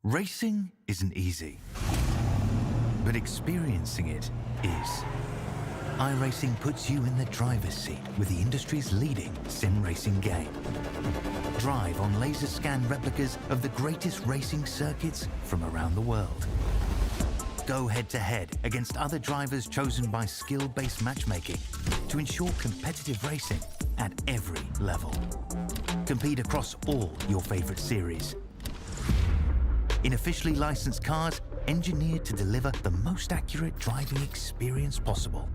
Racing isn't easy, but experiencing it is. iRacing puts you in the driver's seat with the industry's leading sim racing game. Drive on laser scan replicas of the greatest racing circuits from around the world. Go head-to-head against other drivers chosen by skill-based matchmaking to ensure competitive racing at every level. Compete across all your favorite series. In officially licensed cars, engineered to deliver the most accurate driving experience possible.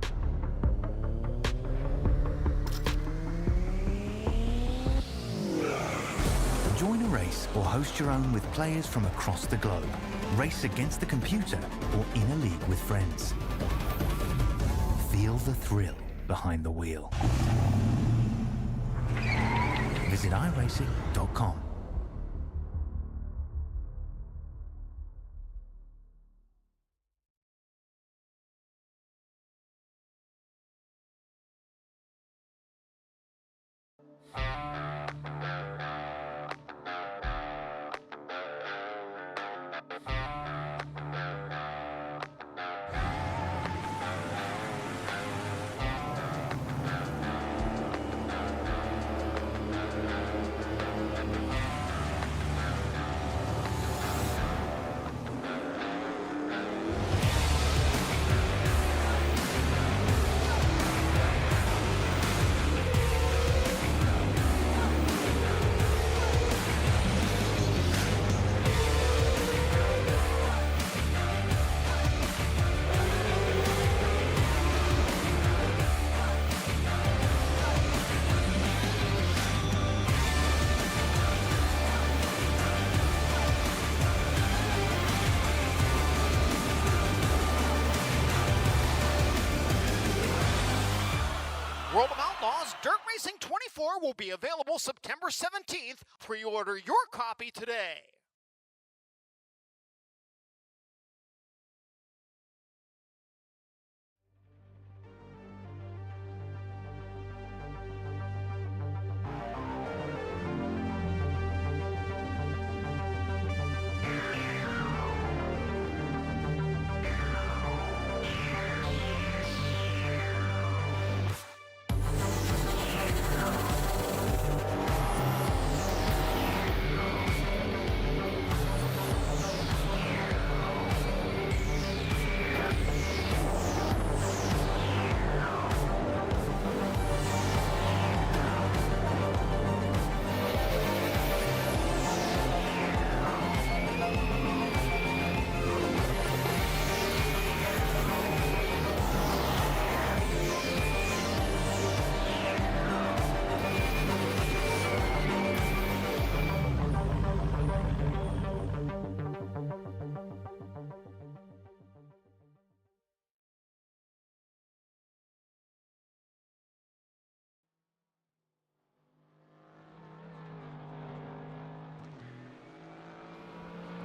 Join a race or host your own with players from across the globe. Race against the computer or in a league with friends. Feel the thrill behind the wheel. Visit iRacing.com. World of Outlaws Dirt Racing 24 will be available September 17th. Pre-order your copy today.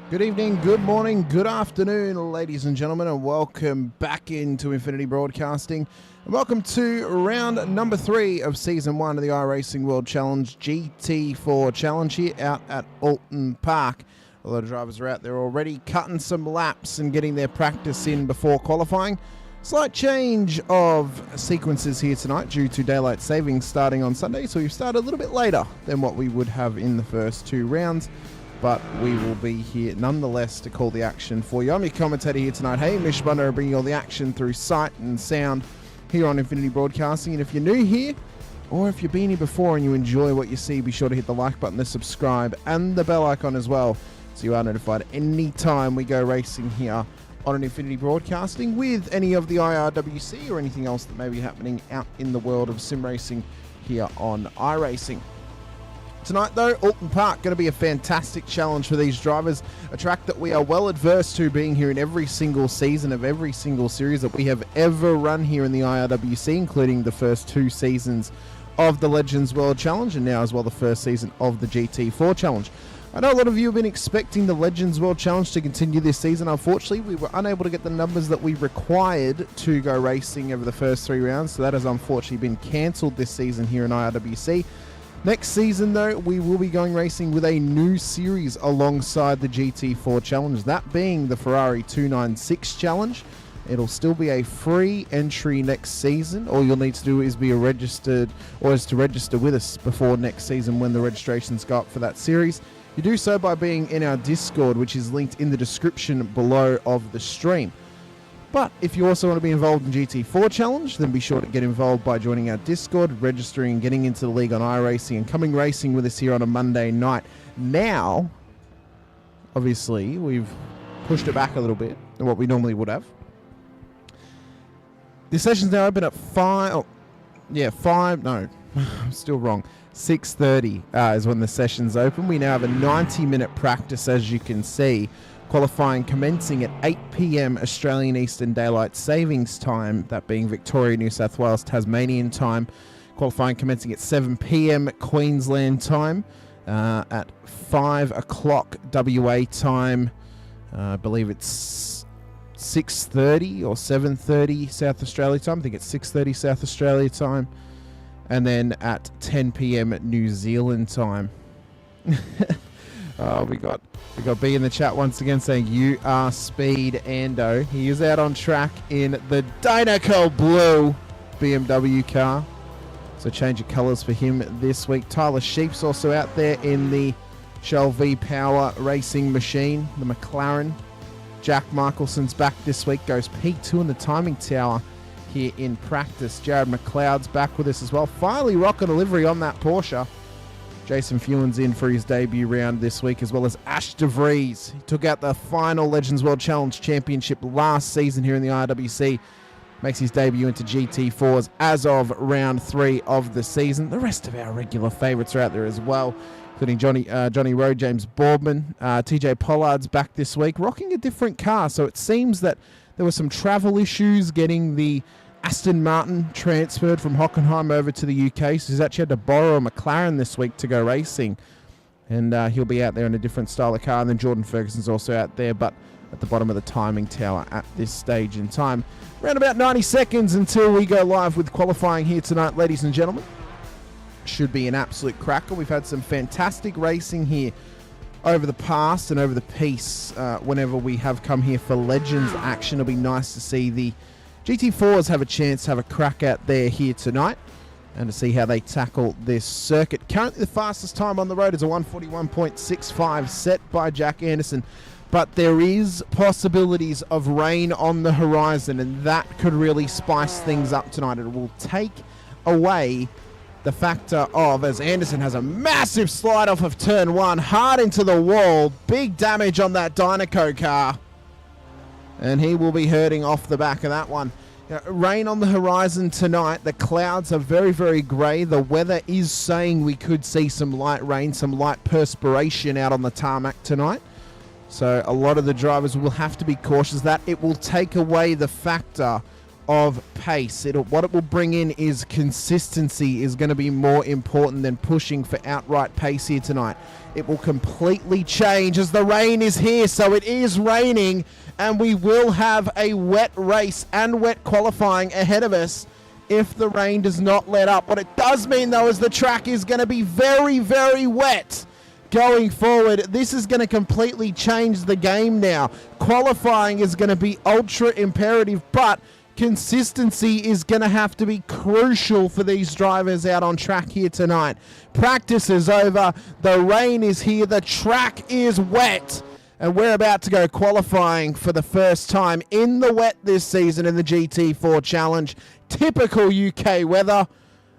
Good evening, good morning, good afternoon, ladies and gentlemen, and welcome back into Infinity Broadcasting. And welcome to round number 3 of Season 1 of the iRacing World Challenge GT4 Challenge here out at Oulton Park. A lot of drivers are out there already cutting some laps and getting their practice in before qualifying. Slight change of sequences here tonight due to daylight savings starting on Sunday, so we've started a little bit later than what we would have in the first 2 rounds. But we will be here nonetheless to call the action for you. I'm your commentator here tonight, Hamish Munro, bringing you all the action through sight and sound here on Infinity Broadcasting. And if you're new here, or if you've been here before and you enjoy what you see, be sure to hit the like button, the subscribe, and the bell icon as well, so you are notified any time we go racing here on an Infinity Broadcasting with any of the IRWC or anything else that may be happening out in the world of sim racing here on iRacing. Tonight, though, Oulton Park going to be a fantastic challenge for these drivers. A track that we are well adverse to being here in every single season of every single series that we have ever run here in the IRWC, including the first 2 seasons of the Legends World Challenge and now as well the first season of the GT4 Challenge. I know a lot of you have been expecting the Legends World Challenge to continue this season. Unfortunately, we were unable to get the numbers that we required to go racing over the first 3 rounds, so that has unfortunately been cancelled this season here in IRWC. Next season, though, we will be going racing with a new series alongside the GT4 Challenge, that being the Ferrari 296 Challenge. It'll still be a free entry next season. All you'll need to do is to register with us before next season when the registrations go up for that series. You do so by being in our Discord, which is linked in the description below of the stream. But if you also want to be involved in GT4 Challenge, then be sure to get involved by joining our Discord, registering and getting into the league on iRacing and coming racing with us here on a Monday night. Now, obviously, we've pushed it back a little bit than what we normally would have. The session's now open at 6:30 is when the session's open. We now have a 90-minute practice, as you can see. Qualifying commencing at 8 p.m. Australian Eastern Daylight Savings Time, that being Victoria, New South Wales, Tasmanian time. Qualifying commencing at 7 p.m. Queensland time, at 5 o'clock WA time. I believe it's 6:30 or 7:30 South Australia time. I think it's 6:30 South Australia time. And then at 10 p.m. New Zealand time. Oh, we got B in the chat once again saying, "You are speed, Ando." He is out on track in the Dynaco Blue BMW car. So change of colours for him this week. Tyler Sheep's also out there in the Shell V-Power racing machine, the McLaren. Jack Michelson's back this week, goes P2 in the timing tower here in practice. Jared McLeod's back with us as well. Finally rocking a livery on that Porsche. Jason Fuen's in for his debut round this week, as well as Ash DeVries. He took out the final Legends World Challenge Championship last season here in the IRWC. Makes his debut into GT4s as of round 3 of the season. The rest of our regular favourites are out there as well, including Johnny Rowe, James Boardman. TJ Pollard's back this week, rocking a different car. So it seems that there were some travel issues getting the Aston Martin transferred from Hockenheim over to the UK, so he's actually had to borrow a McLaren this week to go racing, and he'll be out there in a different style of car. And then Jordan Ferguson's also out there, but at the bottom of the timing tower at this stage in time. Around about 90 seconds until we go live with qualifying here tonight, ladies and gentlemen. Should be an absolute cracker. We've had some fantastic racing here over the past and over the piece. Whenever we have come here for Legends action, it'll be nice to see the GT4s have a chance to have a crack out there here tonight and to see how they tackle this circuit. Currently the fastest time on the road is a 141.65 set by Jack Anderson, but there is possibilities of rain on the horizon, and that could really spice things up tonight. It will take away the factor of, as Anderson has a massive slide off of turn 1, hard into the wall, big damage on that Dynaco car. And he will be hurting off the back of that one. Rain on the horizon tonight. The clouds are very, very grey. The weather is saying we could see some light rain, some light perspiration out on the tarmac tonight. So a lot of the drivers will have to be cautious that it will take away the factor of pace. What it will bring in is consistency is going to be more important than pushing for outright pace here tonight. It will completely change as the rain is here. So it is raining, and we will have a wet race and wet qualifying ahead of us if the rain does not let up. What it does mean, though, is the track is going to be very, very wet going forward. This is going to completely change the game now. Qualifying is going to be ultra imperative, but consistency is going to have to be crucial for these drivers out on track here tonight. Practice is over. The rain is here. The track is wet. And we're about to go qualifying for the first time in the wet this season in the GT4 Challenge. Typical UK weather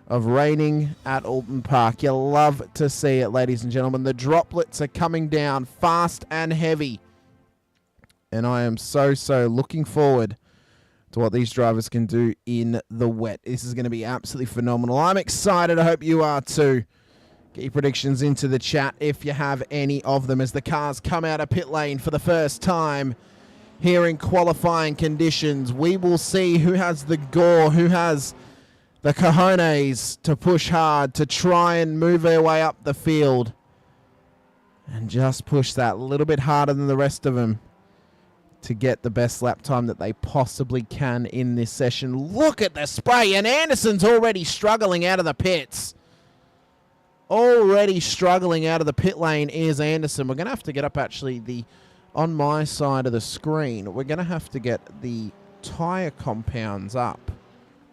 of raining at Oulton Park. You love to see it, ladies and gentlemen. The droplets are coming down fast and heavy. And I am so looking forward to what these drivers can do in the wet. This is going to be absolutely phenomenal. I'm excited. I hope you are too. Get your predictions into the chat if you have any of them as the cars come out of pit lane for the first time here in qualifying conditions. We will see who has the gore, who has the cojones to push hard, to try and move their way up the field and just push that a little bit harder than the rest of them to get the best lap time that they possibly can in this session. Look at the spray, and Anderson's already struggling out of the pits. already struggling out of the pit lane is Anderson. We're going to have to get up actually on my side of the screen. We're going to have to get the tyre compounds up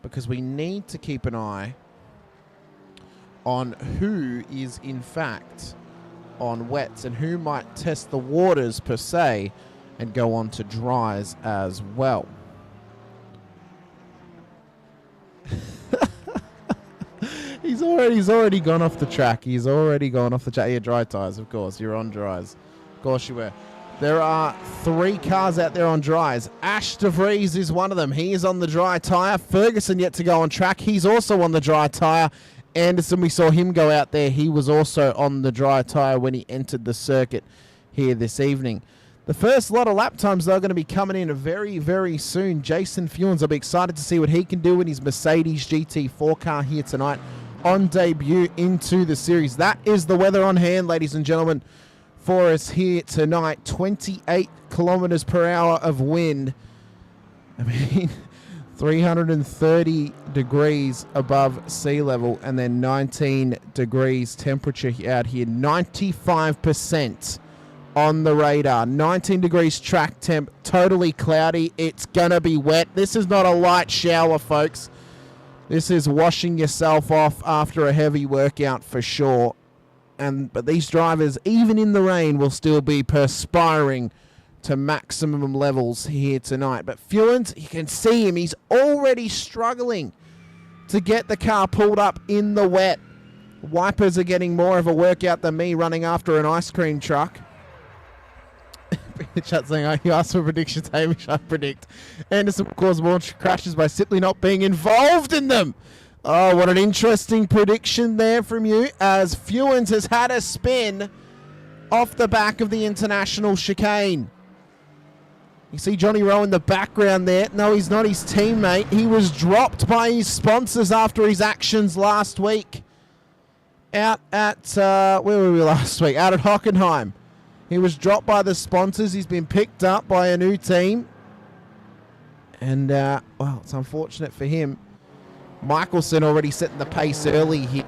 because we need to keep an eye on who is in fact on wets and who might test the waters per se and go on to dries as well. He's already gone off the track. He's already gone off the track. Yeah, dry tyres, of course. You're on dries. Of course you were. There are 3 cars out there on dries. Ash DeVries is one of them. He is on the dry tyre. Ferguson yet to go on track. He's also on the dry tyre. Anderson, we saw him go out there. He was also on the dry tyre when he entered the circuit here this evening. The first lot of lap times, though, are going to be coming in very, very soon. Jason Fewens, I'll be excited to see what he can do in his Mercedes GT4 car here tonight on debut into the series. That is the weather on hand, ladies and gentlemen, for us here tonight. 28 kilometers per hour of wind. I mean, 330 degrees above sea level and then 19 degrees temperature out here. 95% on the radar. 19 degrees track temp, totally cloudy. It's going to be wet. This is not a light shower, folks. This is washing yourself off after a heavy workout for sure. But these drivers, even in the rain, will still be perspiring to maximum levels here tonight. But Fewens, you can see him. He's already struggling to get the car pulled up in the wet. Wipers are getting more of a workout than me running after an ice cream truck. The chat saying, oh, you asked for predictions, Hamish, I predict Anderson will cause more crashes by simply not being involved in them. Oh, what an interesting prediction there from you, as Fewens has had a spin off the back of the international chicane. You see Johnny Rowe in the background there. No, he's not his teammate. He was dropped by his sponsors after his actions last week. Out at, where were we last week? Out at Hockenheim. He was dropped by the sponsors. He's been picked up by a new team. And, well, it's unfortunate for him. Michelson already setting the pace early here.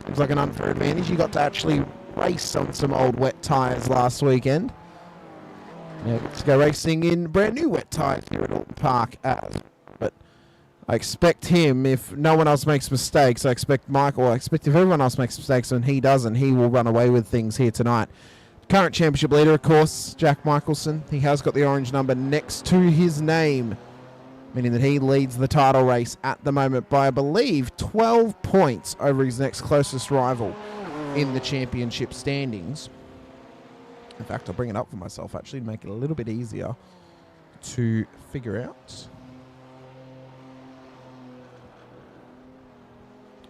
Seems like an unfair advantage. He got to actually race on some old wet tyres last weekend. Now gets to go racing in brand new wet tyres here at Oulton Park. But I expect him, if no one else makes mistakes, I expect if everyone else makes mistakes and he doesn't, he will run away with things here tonight. Current championship leader, of course, Jack Michelson. He has got the orange number next to his name, meaning that he leads the title race at the moment by, I believe, 12 points over his next closest rival in the championship standings. In fact, I'll bring it up for myself, actually, to make it a little bit easier to figure out.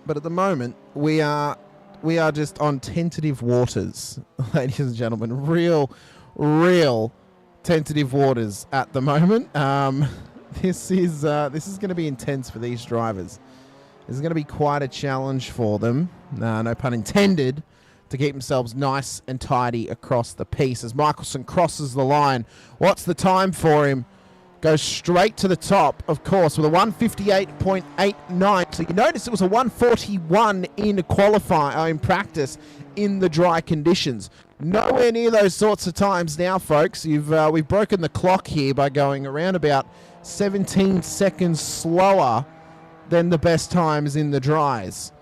But at the moment, we are just on tentative waters, ladies and gentlemen. Real tentative waters at the moment. This is going to be intense for these drivers. This is going to be quite a challenge for them, no pun intended, to keep themselves nice and tidy across the piece. As Michelson crosses the line, what's the time for him? Goes straight to the top, of course, with a 158.89. So you notice it was a 141 in practice in the dry conditions. Nowhere near those sorts of times now, folks. We've broken the clock here by going around about 17 seconds slower than the best times in the dries.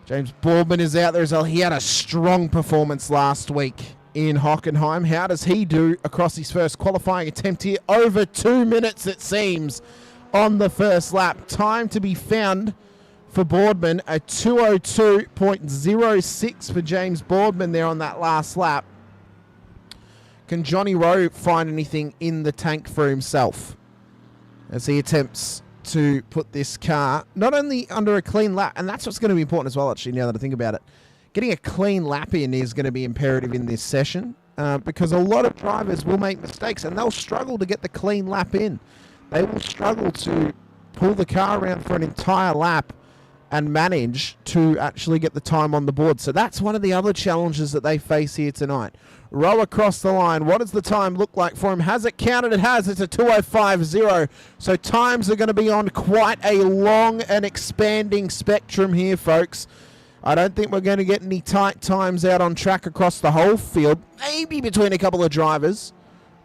James Boardman is out there as well. He had a strong performance last week in Hockenheim. How does he do across his first qualifying attempt here? Over 2 minutes, it seems, on the first lap. Time to be found for Boardman, a 2:02.06 for James Boardman there on that last lap. Can Johnny Rowe find anything in the tank for himself as he attempts to put this car not only under a clean lap, and that's what's going to be important as well, actually, now that I think about it. Getting a clean lap in is going to be imperative in this session because a lot of drivers will make mistakes and they'll struggle to get the clean lap in. They will struggle to pull the car around for an entire lap and manage to actually get the time on the board. So that's one of the other challenges that they face here tonight. Row across the line. What does the time look like for him? Has it counted? It has. It's a 2:05.0. So times are going to be on quite a long and expanding spectrum here, folks. I don't think we're going to get any tight times out on track across the whole field. Maybe between a couple of drivers.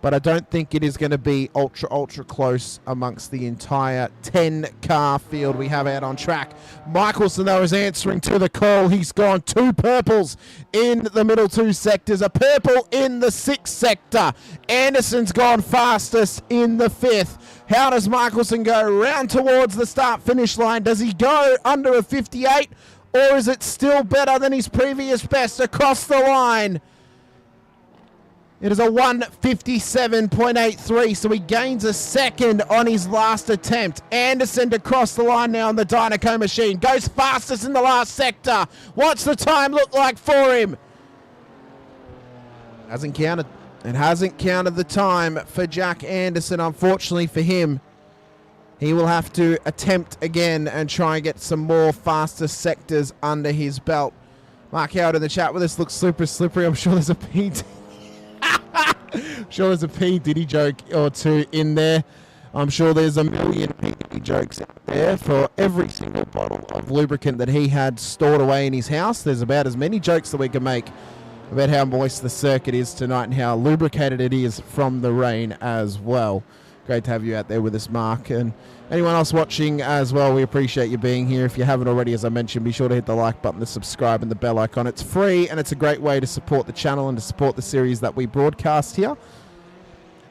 But I don't think it is going to be ultra close amongst the entire 10-car field we have out on track. Michelson, though, is answering to the call. He's gone 2 purples in the middle 2 sectors, a purple in the 6th sector. Anderson's gone fastest in the 5th. How does Michelson go? Round towards the start-finish line. Does he go under a 58, or is it still better than his previous best across the line? It is a 1:57.83, so he gains a second on his last attempt. Anderson to cross the line now on the Dynaco machine. Goes fastest in the last sector. What's the time look like for him? Hasn't counted. It hasn't counted the time for Jack Anderson, unfortunately for him. He will have to attempt again and try and get some more faster sectors under his belt. Mark Howard in the chat with us looks super slippery. I'm sure there's a P. Diddy joke or two in there. I'm sure there's a million P. Diddy jokes out there for every single bottle of lubricant that he had stored away in his house. There's about as many jokes that we can make about how moist the circuit is tonight and how lubricated it is from the rain as well. Great to have you out there with us, Mark. And anyone else watching as well, we appreciate you being here. If you haven't already, as I mentioned, be sure to hit the like button, the subscribe, and the bell icon. It's free, and it's a great way to support the channel and to support the series that we broadcast here.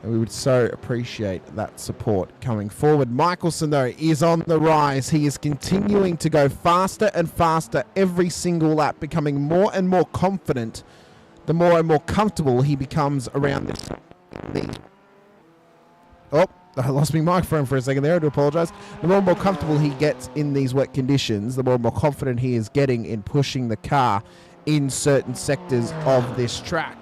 And we would so appreciate that support coming forward. Michelson, though, is on the rise. He is continuing to go faster and faster every single lap, becoming more and more confident the more and more comfortable he becomes around this lead. Oh, I lost my microphone for a second there. I do apologise. The more and more comfortable he gets in these wet conditions, the more and more confident he is getting in pushing the car in certain sectors of this track.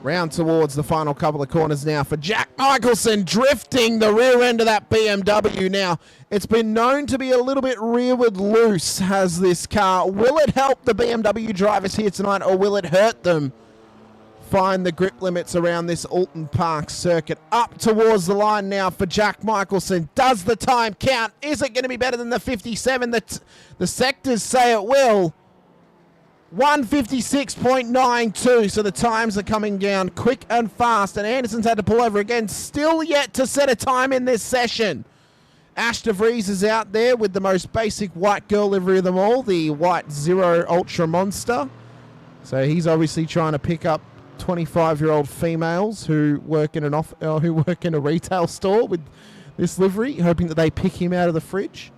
Round towards the final couple of corners now for Jack Michelson, drifting the rear end of that BMW. Now, it's been known to be a little bit rearward loose, has this car. Will it help the BMW drivers here tonight, or will it hurt them? Find the grip limits around this Oulton Park circuit. Up towards the line now for Jack Michelson. Does the time count? Is it going to be better than the 57 that the sectors say it will? 1:56.92, so the times are coming down quick and fast, and Anderson's had to pull over again. Still yet to set a time in this session. Ash DeVries is out there with the most basic white girl livery of them all, the white Zero Ultra Monster. So he's obviously trying to pick up 25-year-old females who work in a retail store with this livery, hoping that they pick him out of the fridge.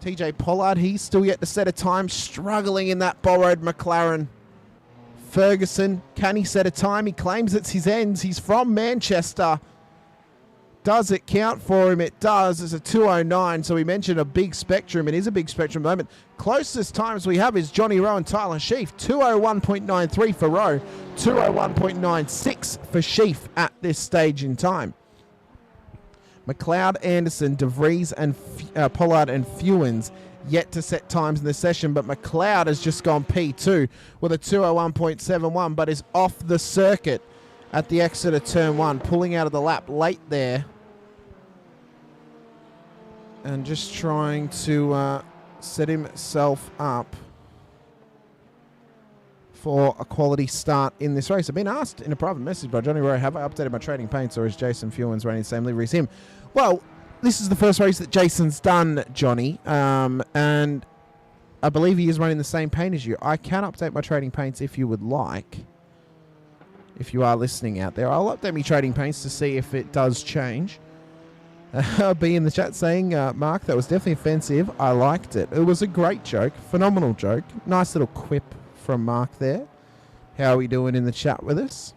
TJ Pollard, he's still yet to set a time, struggling in that borrowed McLaren. Ferguson, can he set a time? He claims it's his ends. He's from Manchester. Does it count for him? It does. It's a 2:09, so we mentioned a big spectrum. It is a big spectrum at the moment. Closest times we have is Johnny Rowe and Tyler Sheaf. 2:01.93 for Rowe, 2:01.96 for Sheaf at this stage in time. McLeod, Anderson, DeVries, and Pollard and Fewens yet to set times in the session, but McLeod has just gone P2 with a 2:01.71, but is off the circuit at the exit of turn 1, pulling out of the lap late there. And just trying to set himself up for a quality start in this race. I've been asked in a private message by Johnny Rowe, have I updated my trading paints, or is Jason Fewens running the same livery as him? Well, this is the first race that Jason's done, Johnny, and I believe he is running the same paint as you. I can update my trading paints if you would like. If you are listening out there, I'll update my trading paints to see if it does change. I'll be in the chat saying, Mark, that was definitely offensive. I liked it. It was a great joke, phenomenal joke. Nice little quip from Mark there. How are we doing in the chat with us?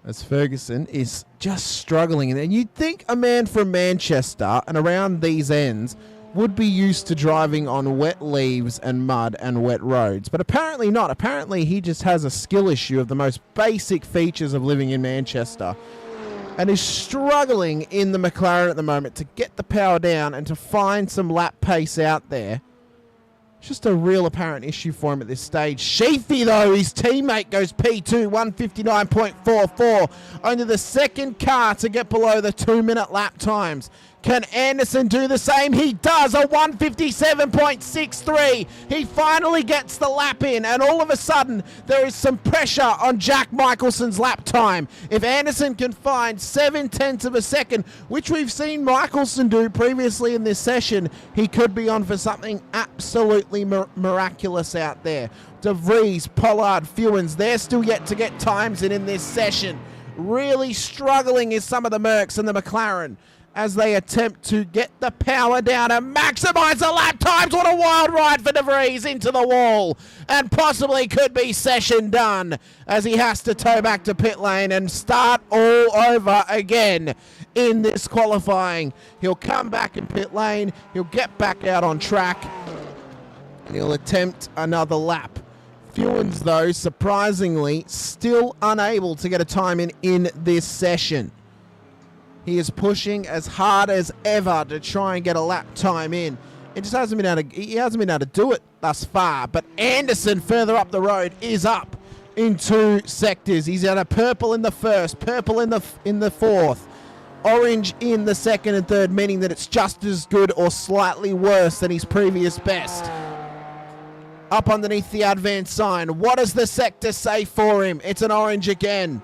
As Ferguson is just struggling. And you'd think a man from Manchester and around these ends would be used to driving on wet leaves and mud and wet roads. But apparently not. Apparently he just has a skill issue of the most basic features of living in Manchester, and is struggling in the McLaren at the moment to get the power down and to find some lap pace out there. Just a real apparent issue for him at this stage. Sheafy, though, his teammate goes P2, 1:59.44. Only the second car to get below the 2-minute lap times. Can Anderson do the same? He does, a 157.63. He finally gets the lap in, and all of a sudden, there is some pressure on Jack Michelson's lap time. If Anderson can find 7/10 of a second, which we've seen Michelson do previously in this session, he could be on for something absolutely miraculous out there. De Vries, Pollard, Fewens, they're still yet to get times in this session. Really struggling is some of the Mercs and the McLaren as they attempt to get the power down and maximise the lap times. What a wild ride for De Vries into the wall, and possibly could be session done as he has to tow back to pit lane and start all over again in this qualifying. He'll come back in pit lane, he'll get back out on track, and he'll attempt another lap. Fewens, though, surprisingly, still unable to get a time in this session. He is pushing as hard as ever to try and get a lap time in. He hasn't been able to do it thus far. But Anderson, further up the road, is up in 2 sectors. He's at a purple in the first, purple in the fourth, orange in the second and third, meaning that it's just as good or slightly worse than his previous best. Up underneath the advance sign. What does the sector say for him? It's an orange again.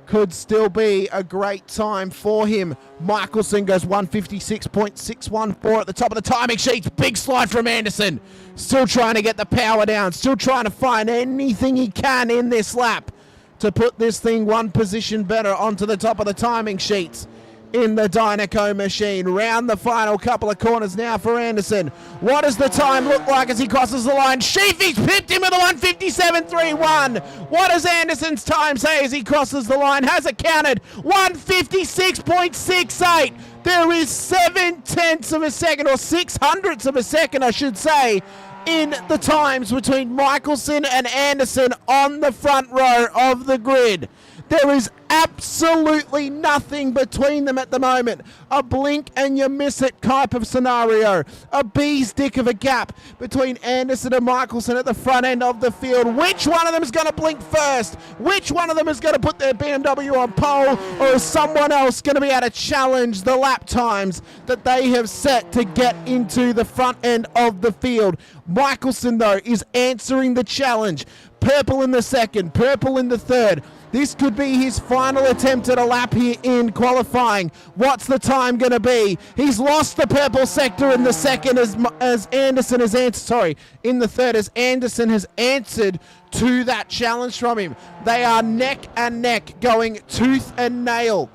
Could still be a great time for him. Michelson goes 156.614 at the top of the timing sheets. Big slide from Anderson. Still trying to get the power down. Still trying to find anything he can in this lap to put this thing one position better onto the top of the timing sheets in the Dynaco machine. Round the final couple of corners now for Anderson. What does the time look like as he crosses the line? Sheafy's pipped him with a 157.31. What does Anderson's time say as he crosses the line? Has it counted? 156.68. There is 7/10 of a second, or 600ths of a second, I should say, in the times between Michelson and Anderson on the front row of the grid. There is absolutely nothing between them at the moment. A blink and you miss it type of scenario. A bee's dick of a gap between Anderson and Michelson at the front end of the field. Which one of them is going to blink first? Which one of them is going to put their BMW on pole? Or is someone else going to be able to challenge the lap times that they have set to get into the front end of the field? Michelson, though, is answering the challenge. Purple in the second, purple in the third. This could be his final attempt at a lap here in qualifying. What's the time going to be? He's lost the purple sector in the second as Anderson has answered. Sorry, in the third as Anderson has answered to that challenge from him. They are neck and neck, going tooth and nail,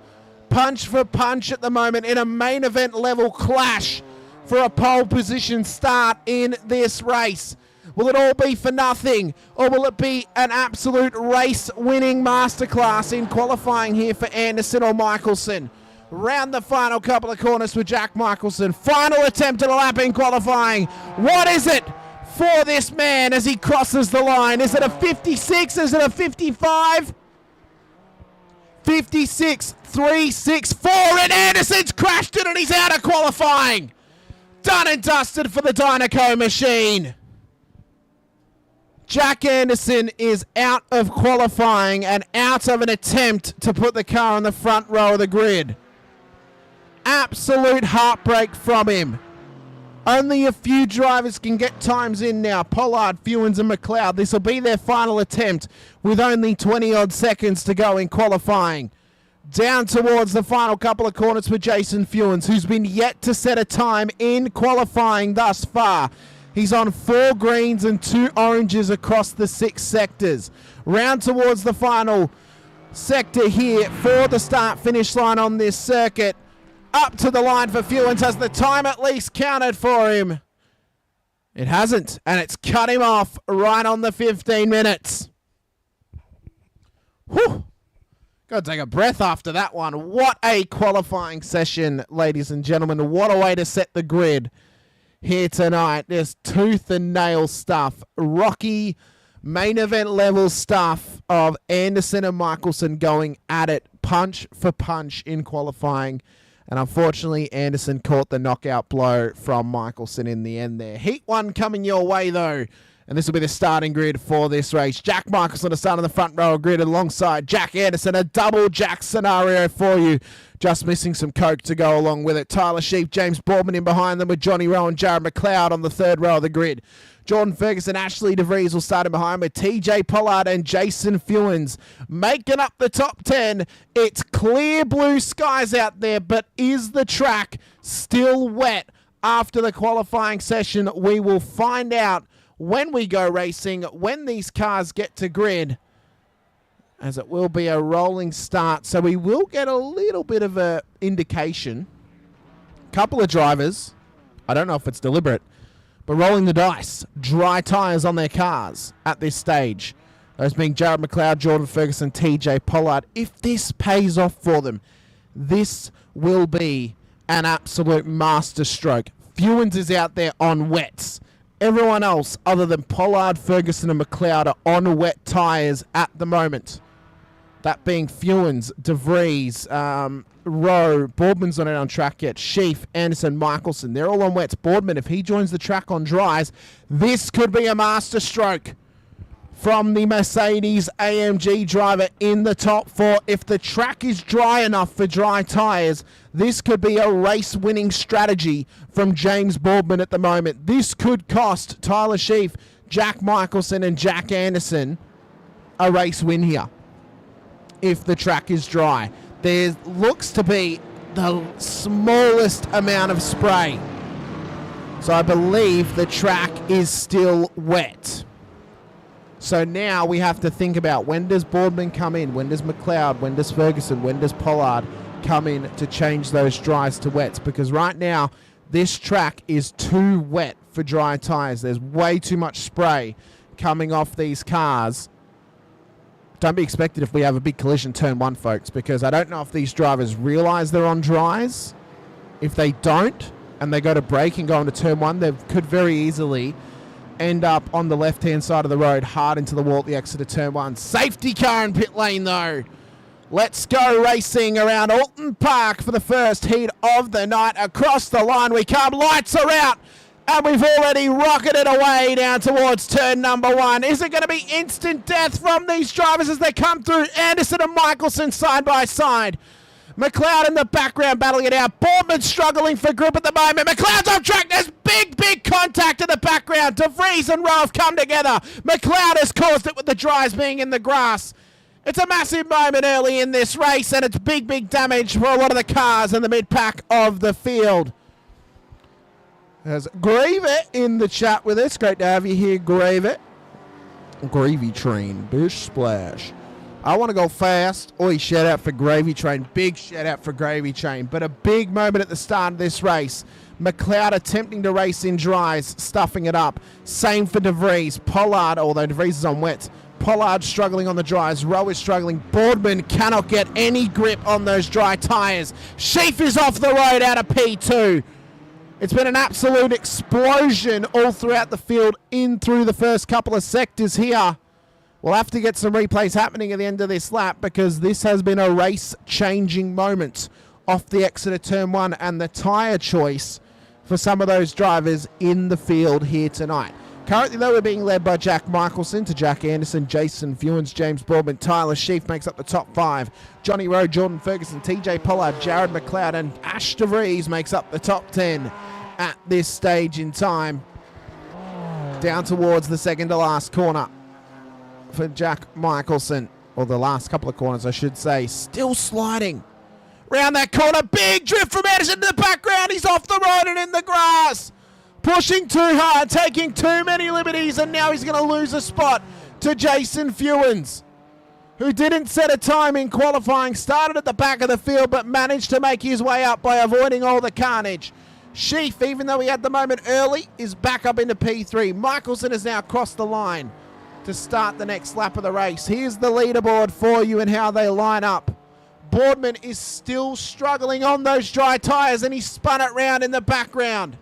punch for punch at the moment in a main event level clash for a pole position start in this race. Will it all be for nothing, or will it be an absolute race-winning masterclass in qualifying here for Anderson or Michelson? Round the final couple of corners for Jack Michelson. Final attempt at a lap in qualifying. What is it for this man as he crosses the line? Is it a 56? Is it a 55? 56.364, and Anderson's crashed it and he's out of qualifying. Done and dusted for the Dynaco machine. Jack Anderson is out of qualifying and out of an attempt to put the car on the front row of the grid. Absolute heartbreak from him. Only a few drivers can get times in now. Pollard, Fewens and McLeod. This will be their final attempt with only 20-odd seconds to go in qualifying. Down towards the final couple of corners for Jason Fewens, who's been yet to set a time in qualifying thus far. He's on 4 greens and 2 oranges across the 6 sectors. Round towards the final sector here for the start-finish line on this circuit. Up to the line for Fewens. Has the time at least counted for him? It hasn't, and it's cut him off right on the 15 minutes. Whew. Got to take a breath after that one. What a qualifying session, ladies and gentlemen. What a way to set the grid here tonight. There's tooth and nail stuff, rocky main event level stuff of Anderson and Michelson going at it punch for punch in qualifying, and unfortunately Anderson caught the knockout blow from Michelson in the end there. Heat 1 coming your way though And this will be the starting grid for this race. Jack Michelson to start on the front row grid alongside Jack Anderson. A double Jack scenario for you. Just missing some coke to go along with it. Tyler Sheep, James Boardman in behind them with Johnny Rowe and Jared McLeod on the third row of the grid. Jordan Ferguson, Ashley DeVries will start in behind with TJ Pollard and Jason Fewens making up the top 10. It's clear blue skies out there, but is the track still wet after the qualifying session? We will find out when we go racing, when these cars get to grid, as it will be a rolling start. So we will get a little bit of an indication. Couple of drivers, I don't know if it's deliberate, but rolling the dice, dry tyres on their cars at this stage. Those being Jared McLeod, Jordan Ferguson, TJ Pollard. If this pays off for them, this will be an absolute masterstroke. Fewens is out there on wets. Everyone else other than Pollard, Ferguson and McLeod are on wet tyres at the moment. That being Fewens, DeVries, Rowe, Boardman's not out on track yet, Sheaf, Anderson, Michelson, they're all on wets. Boardman, if he joins the track on dries, this could be a masterstroke from the Mercedes AMG driver in the top 4. If the track is dry enough for dry tyres, this could be a race-winning strategy from James Boardman at the moment. This could cost Tyler Sheaf, Jack Michelson and Jack Anderson a race win here if the track is dry. There looks to be the smallest amount of spray. So I believe the track is still wet. So now we have to think about, when does Boardman come in? When does McLeod? When does Ferguson? When does Pollard come in to change those dries to wets? Because right now, this track is too wet for dry tyres. There's way too much spray coming off these cars. Don't be expected if we have a big collision turn 1, folks, because I don't know if these drivers realise they're on dries. If they don't, and they go to brake and go into turn 1, they could very easily end up on the left-hand side of the road, hard into the wall at the exit of turn 1. Safety car in pit lane, though. Let's go racing around Oulton Park for the first heat of the night. Across the line we come. Lights are out. And we've already rocketed away down towards turn number 1. Is it going to be instant death from these drivers as they come through? Anderson and Michelson side by side. McLeod in the background battling it out. Boardman struggling for grip at the moment. McLeod's off track. There's big contact in the background. DeVries and Rowe have come together. McLeod has caused it with the dries being in the grass. It's a massive moment early in this race, and it's big damage for a lot of the cars in the mid-pack of the field. There's Gravy in the chat with us. Great to have you here, Gravy. Gravy Train, bish splash. I want to go fast. Oi, shout out for Gravy Train. Big shout out for Gravy Train. But a big moment at the start of this race. McLeod attempting to race in dries, stuffing it up. Same for DeVries. Pollard, although DeVries is on wet. Pollard struggling on the dries. Rowe is struggling. Boardman cannot get any grip on those dry tyres. Sheaf is off the road out of P2. It's been an absolute explosion all throughout the field, in through the first couple of sectors here. We'll have to get some replays happening at the end of this lap, because this has been a race-changing moment off the exit of turn 1 and the tyre choice for some of those drivers in the field here tonight. Currently, though, we're being led by Jack Michelson to Jack Anderson, Jason Fewens, James Boardman, Tyler Sheaf makes up the top 5. Johnny Rowe, Jordan Ferguson, TJ Pollard, Jared McLeod, and Ash DeVries makes up the top 10 at this stage in time. Down towards the second to last corner for Jack Michelson, or the last couple of corners, I should say. Still sliding round that corner. Big drift from Anderson in the background. He's off the road and in the grass. Pushing too hard, taking too many liberties, and now he's going to lose a spot to Jason Fewens, who didn't set a time in qualifying, started at the back of the field, but managed to make his way up by avoiding all the carnage. Sheaf, even though he had the moment early, is back up into P3. Michelson has now crossed the line to start the next lap of the race. Here's the leaderboard for you and how they line up. Boardman is still struggling on those dry tyres, and he spun it round in the background.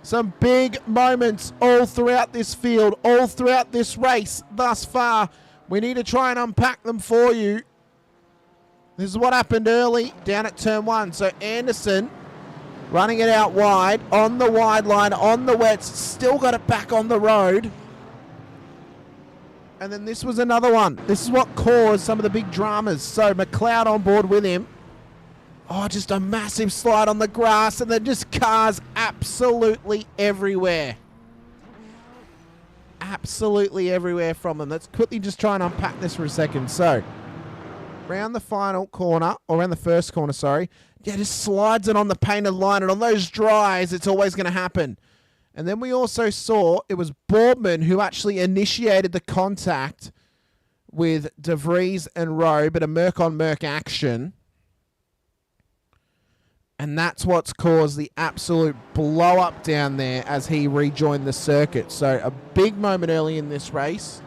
Some big moments all throughout this field, all throughout this race thus far. We need to try and unpack them for you. This is what happened early down at turn 1. So Anderson Running it out wide, on the wide line, on the wets, still got it back on the road. And then this was another one. This is what caused some of the big dramas. So McLeod on board with him. Oh, just a massive slide on the grass, and then just cars absolutely everywhere. Absolutely everywhere from them. Let's quickly just try and unpack this for a second. So, around the final corner, or around the first corner, sorry. Yeah, just slides it on the painted line, and on those dries, it's always going to happen. And then we also saw it was Boardman who actually initiated the contact with De Vries and Rowe, but a Merc-on-Merc action. And that's what's caused the absolute blow-up down there as he rejoined the circuit. So a big moment early in this race.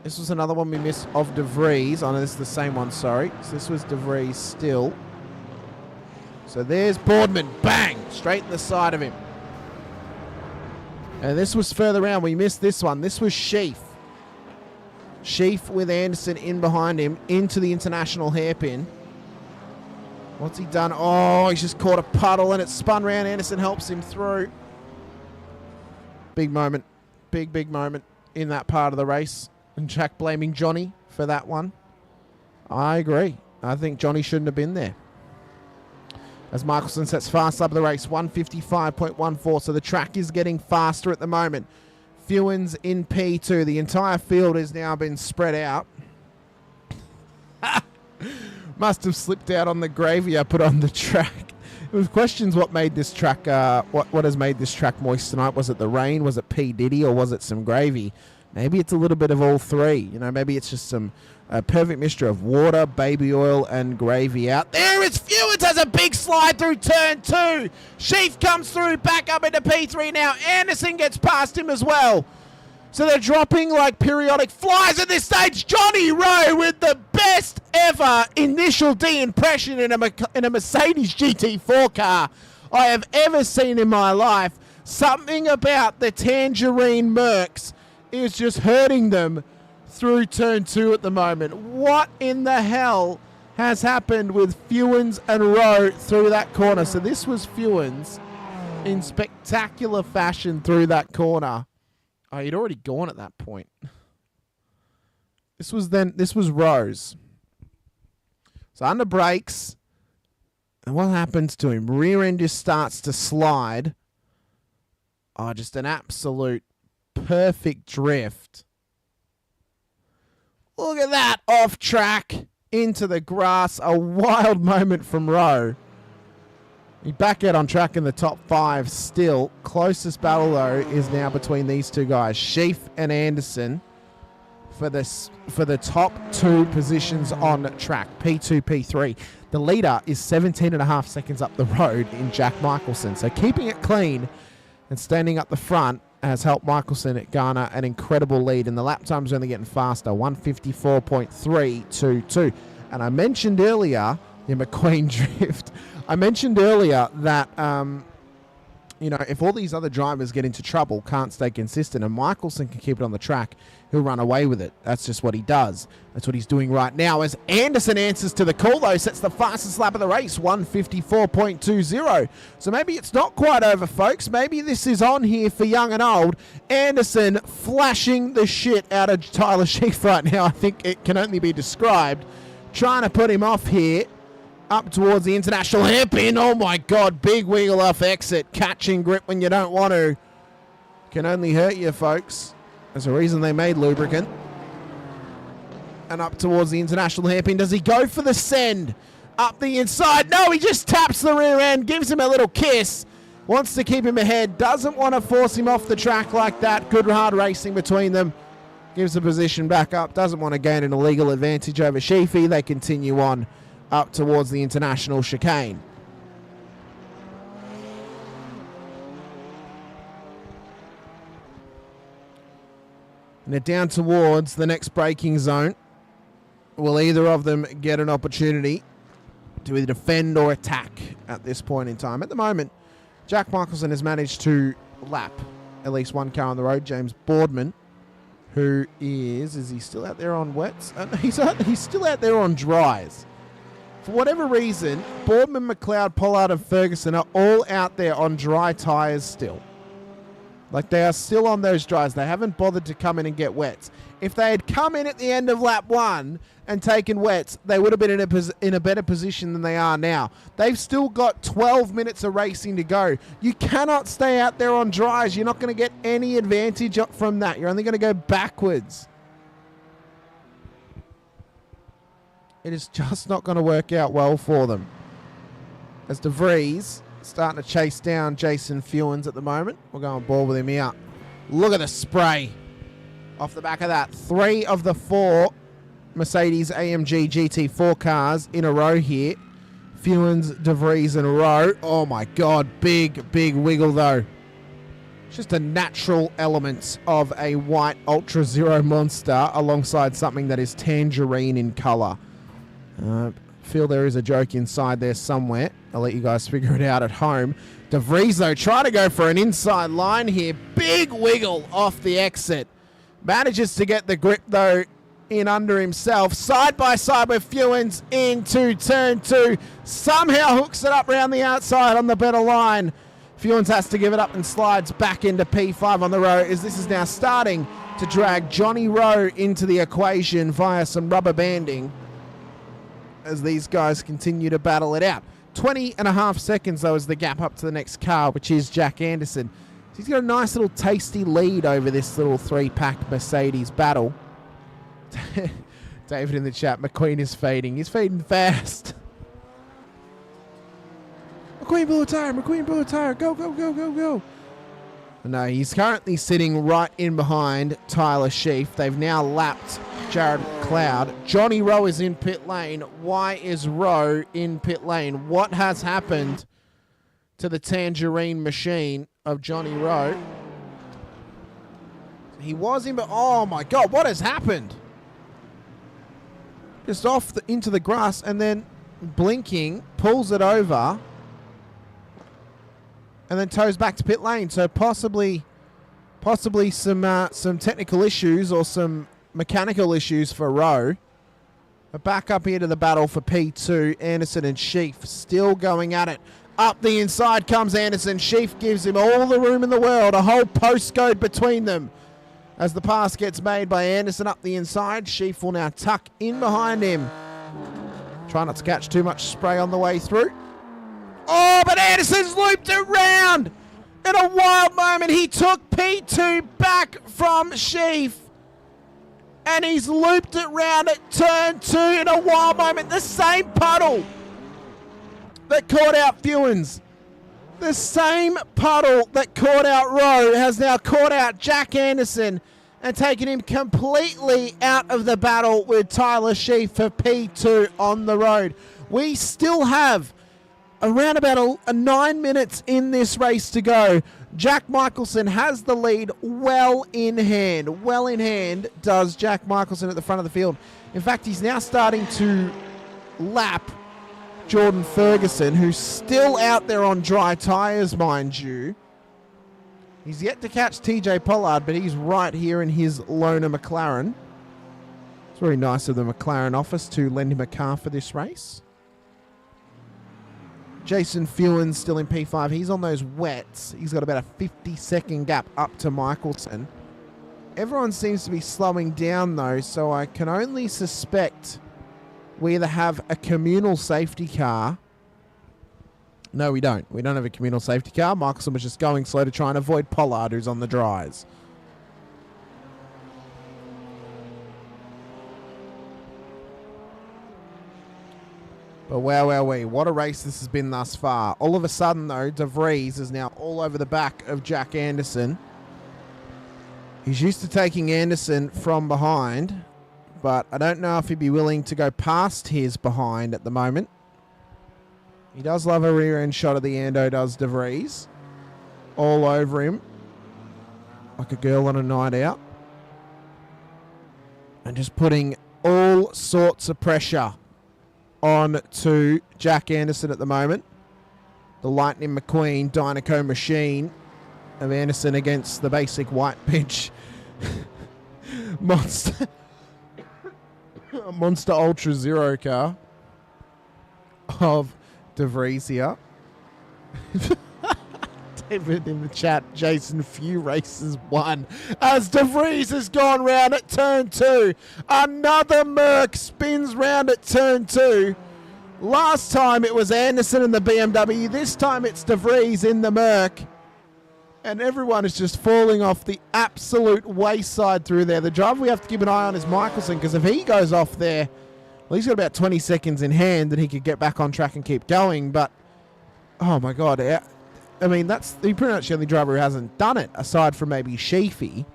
This was another one we missed of De Vries. Oh, no, this is the same one, sorry. So this was De Vries still. So there's Boardman. Bang! Straight in the side of him. And this was further around. We missed this one. This was Sheaf. Sheaf with Anderson in behind him into the international hairpin. What's he done? Oh, he's just caught a puddle and it spun round. Anderson helps him through. Big moment. Big moment in that part of the race. And Jack blaming Johnny for that one. I agree. I think Johnny shouldn't have been there. As Michelson sets fast up the race, 155.14. So the track is getting faster at the moment. Fewens in P2. The entire field has now been spread out. Must have slipped out on the gravy I put on the track. It was questions what made this track, what has made this track moist tonight. Was it the rain? Was it P. Diddy? Or was it some gravy? Maybe it's a little bit of all three. You know, maybe it's just some perfect mixture of water, baby oil, and gravy out. There is Fewens has a big slide through turn 2. Sheaf comes through, back up into P3 now. Anderson gets past him as well. So they're dropping like periodic flies at this stage. Johnny Rowe with the best ever initial D impression in a Mercedes GT4 car I have ever seen in my life. Something about the Tangerine Mercs is just hurting them through turn 2 at the moment. What in the hell has happened with Fewens and Rowe through that corner? So this was Fewens in spectacular fashion through that corner. Oh, he'd already gone at that point. This was Rose. So under brakes. And what happens to him? Rear end just starts to slide. Oh, just an absolute perfect drift. Look at that. Off track. Into the grass. A wild moment from Rowe. He back out on track in the top 5 still. Closest battle, though, is now between these two guys, Sheaf and Anderson, for the top 2 positions on track, P2, P3. The leader is 17.5 seconds up the road in Jack Michelson. So keeping it clean and standing up the front has helped Michelson garner an incredible lead. And the lap times are only getting faster, 154.322. And I mentioned earlier, the McQueen drift. I mentioned earlier that, you know, if all these other drivers get into trouble, can't stay consistent, and Michelson can keep it on the track, he'll run away with it. That's just what he does. That's what he's doing right now. As Anderson answers to the call, though, sets the fastest lap of the race, 154.20. So maybe it's not quite over, folks. Maybe this is on here for young and old. Anderson flashing the shit out of Tyler Sheaf right now. I think it can only be described. Trying to put him off here. Up towards the international hairpin. Oh my God, big wheel off exit. Catching grip when you don't want to. Can only hurt you, folks. There's a reason they made lubricant. And up towards the international hairpin. Does he go for the send? Up the inside. No, he just taps the rear end. Gives him a little kiss. Wants to keep him ahead. Doesn't want to force him off the track like that. Good hard racing between them. Gives the position back up. Doesn't want to gain an illegal advantage over Sheafy. They continue on up towards the international chicane. And they're down towards the next braking zone. Will either of them get an opportunity to either defend or attack at this point in time? At the moment, Jack Michelson has managed to lap at least one car on the road. James Boardman, who is he still out there on wets? He's still out there on dries. For whatever reason, Boardman, McLeod, Pollard and Ferguson are all out there on dry tyres still. Like, they are still on those dries. They haven't bothered to come in and get wets. If they had come in at the end of lap 1 and taken wets, they would have been in a better position than they are now. They've still got 12 minutes of racing to go. You cannot stay out there on dries. You're not going to get any advantage from that. You're only going to go backwards. It is just not going to work out well for them. As De Vries starting to chase down Jason Fewens at the moment. We're going ball with him here. Look at the spray off the back of that. 3 of the 4 Mercedes AMG GT4 cars in a row here. Fewens, De Vries and Rowe. Oh my God, big wiggle though. It's just a natural element of a white Ultra Zero monster alongside something that is tangerine in colour. Feel there is a joke inside there somewhere. I'll let you guys figure it out at home. De Vries, though, trying to go for an inside line here. Big wiggle off the exit. Manages to get the grip, though, in under himself. Side by side with Fewens into turn 2. Somehow hooks it up around the outside on the better line. Fewens has to give it up and slides back into P5 on the row, as this is now starting to drag Johnny Rowe into the equation via some rubber banding, as these guys continue to battle it out. 20.5 seconds, though, is the gap up to the next car, which is Jack Anderson. So he's got a nice little tasty lead over this little 3-pack Mercedes battle. David in the chat, McQueen is fading. He's fading fast. McQueen blew a tire. McQueen blew a tire. Go, go, go, go, go. No, he's currently sitting right in behind Tyler Sheaf. They've now lapped Jared McLeod. Johnny Rowe is in pit lane. Why is Rowe in pit lane? What has happened to the tangerine machine of Johnny Rowe? He was in, but oh my God, what has happened? Just off into the grass and then blinking, pulls it over and then toes back to pit lane. So possibly some technical issues or some mechanical issues for Rowe. But back up here to the battle for P2. Anderson and Sheaf still going at it. Up the inside comes Anderson. Sheaf gives him all the room in the world. A whole postcode between them. As the pass gets made by Anderson up the inside, Sheaf will now tuck in behind him. Try not to catch too much spray on the way through. Oh, but Anderson's looped around. In a wild moment, he took P2 back from Sheaf. And he's looped it round at turn 2 in a wild moment. The same puddle that caught out Fewens. The same puddle that caught out Rowe has now caught out Jack Anderson and taken him completely out of the battle with Tyler Sheaf for P2 on the road. We still have around about a 9 minutes in this race to go. Jack Michelson has the lead well in hand. Well in hand does Jack Michelson at the front of the field. In fact, he's now starting to lap Jordan Ferguson, who's still out there on dry tyres, mind you. He's yet to catch TJ Pollard, but he's right here in his loaner McLaren. It's very nice of the McLaren office to lend him a car for this race. Jason Fewens still in P5. He's on those wets. He's got about a 50-second gap up to Michelson. Everyone seems to be slowing down, though, so I can only suspect we either have a communal safety car. No, we don't. We don't have a communal safety car. Michelson was just going slow to try and avoid Pollard, who's on the dries. But wow, what a race this has been thus far. All of a sudden, though, De Vries is now all over the back of Jack Anderson. He's used to taking Anderson from behind, but I don't know if he'd be willing to go past his behind at the moment. He does love a rear end shot of the Ando, does De Vries. All over him, like a girl on a night out. And just putting all sorts of pressure on to Jack Anderson at the moment. The Lightning McQueen Dynaco machine of Anderson against the basic white pitch Monster Ultra Zero car. of De Vries here. David in the chat, Jason, few races won as De Vries has gone round at turn 2. Another Merc spins round at turn 2. Last time it was Anderson in the BMW. This time it's De Vries in the Merc. And everyone is just falling off the absolute wayside through there. The driver we have to keep an eye on is Michelson, because if he goes off there, well, he's got about 20 seconds in hand and he could get back on track and keep going. But, oh my God. I mean, that's pretty much the only driver who hasn't done it, aside from maybe Sheafy.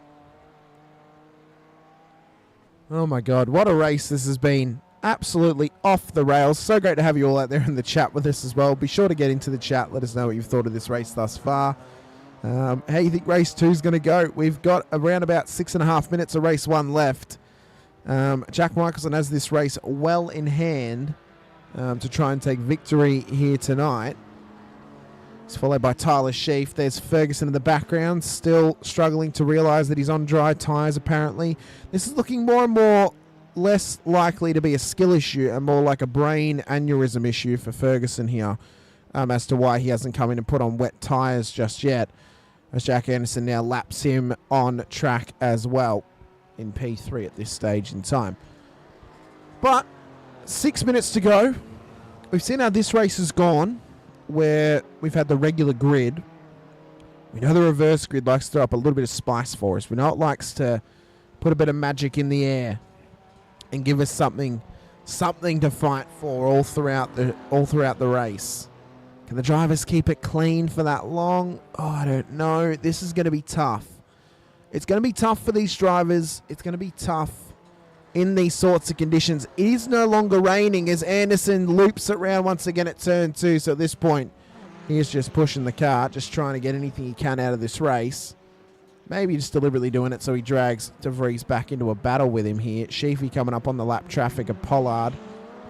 Oh my God, what a race this has been. Absolutely off the rails. So great to have you all out there in the chat with us as well. Be sure to get into the chat. Let us know what you've thought of this race thus far. How you think race 2 is going to go? We've got around about 6.5 minutes of race 1 left. Jack Michelson has this race well in hand to try and take victory here tonight. It's followed by Tyler Sheaf. There's Ferguson in the background, still struggling to realise that he's on dry tyres, apparently. This is looking more and more less likely to be a skill issue and more like a brain aneurysm issue for Ferguson here, as to why he hasn't come in and put on wet tyres just yet, as Jack Anderson now laps him on track as well in P3 at this stage in time. But 6 minutes to go. We've seen how this race has gone, where we've had the regular grid. We know the reverse grid likes to throw up a little bit of spice for us. We know it likes to put a bit of magic in the air and give us something to fight for all throughout the race. Can the drivers keep it clean for that long? Oh, I don't know. This is going to be tough. It's going to be tough for these drivers. It's going to be tough in these sorts of conditions. It is no longer raining as Anderson loops it round once again at turn 2. So at this point, he is just pushing the car, just trying to get anything he can out of this race. Maybe just deliberately doing it so he drags De Vries back into a battle with him here. Sheafy coming up on the lap traffic of Pollard.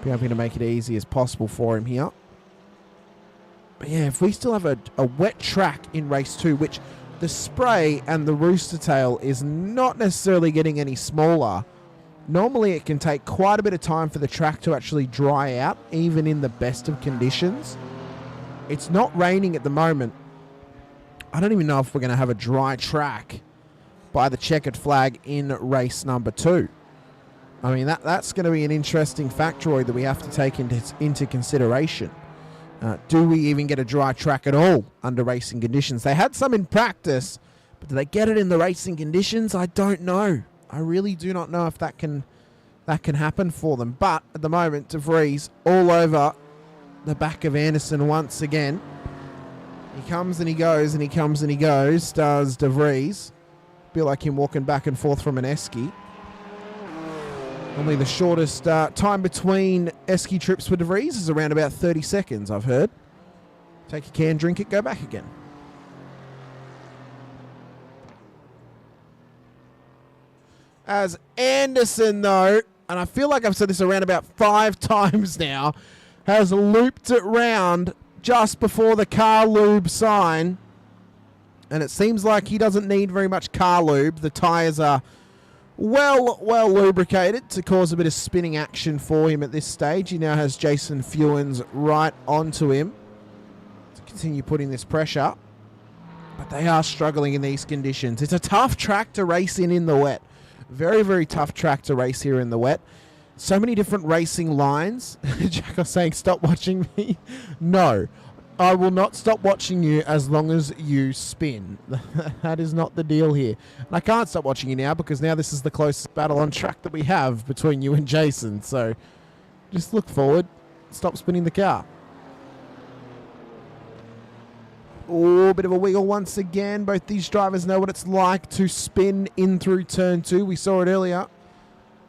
Be hoping to make it easy as possible for him here. But yeah, if we still have a wet track in race 2, which the spray and the rooster tail is not necessarily getting any smaller. Normally it can take quite a bit of time for the track to actually dry out, even in the best of conditions. It's not raining at the moment. I don't even know if we're going to have a dry track by the checkered flag in race number 2. I mean, that's going to be an interesting factoid that we have to take into consideration. Do we even get a dry track at all under racing conditions? They had some in practice, but do they get it in the racing conditions? I don't know. I really do not know if that can happen for them. But at the moment, De Vries all over the back of Anderson once again. He comes and he goes and he comes and he goes, does De Vries. Be like him walking back and forth from an esky. Only the shortest time between esky trips for De Vries is around about 30 seconds, I've heard. Take a can, drink it, go back again. As Anderson, though, and I feel like I've said this around about 5 times now, has looped it round just before the car lube sign. And it seems like he doesn't need very much car lube. The tyres are well lubricated to cause a bit of spinning action for him at this stage. He now has Jason Fewens right onto him to continue putting this pressure. But they are struggling in these conditions. It's a tough track to race in the wet. Very, very tough track to race here in the wet. So many different racing lines. Jack was saying, stop watching me. No, I will not stop watching you as long as you spin. That is not the deal here. And I can't stop watching you now because now this is the closest battle on track that we have between you and Jason. So just look forward. Stop spinning the car. Oh, bit of a wiggle once again. Both these drivers know what it's like to spin in through turn 2. We saw it earlier.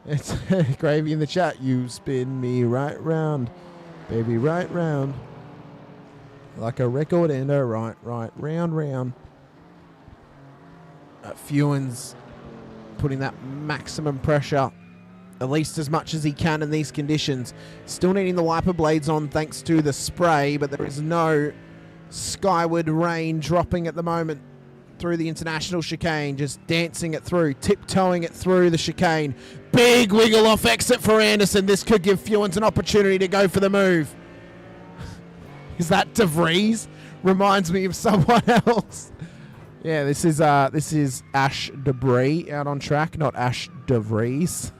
It's Gravy in the chat. You spin me right round, baby, right round. Like a record ender, right, round. Fewens putting that maximum pressure, at least as much as he can in these conditions. Still needing the wiper blades on thanks to the spray, but there is no skyward rain dropping at the moment through the international chicane, just dancing it through, tiptoeing it through the chicane. Big wiggle off exit for Anderson. This could give Fewens an opportunity to go for the move. Is that De Vries? Reminds me of someone else. Yeah, this is Ash Debris out on track, not Ash De Vries.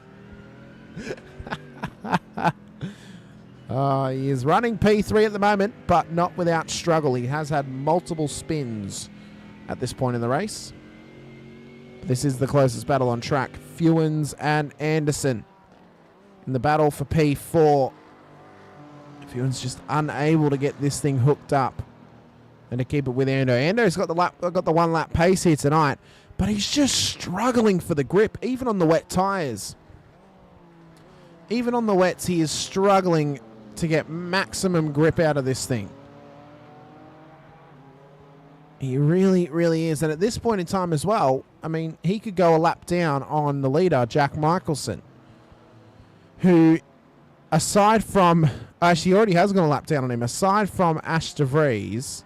He is running P3 at the moment, but not without struggle. He has had multiple spins at this point in the race. This is the closest battle on track. Fewens and Anderson in the battle for P4. Fewens just unable to get this thing hooked up and to keep it with Ando. Ando's got the 1 lap pace here tonight, but he's just struggling for the grip, even on the wet tyres. Even on the wets, he is struggling to get maximum grip out of this thing. He really, really is. And at this point in time as well, I mean, he could go a lap down on the leader, Jack Michelson, who, aside from... Actually, he already has gone a lap down on him. Aside from Ash De Vries...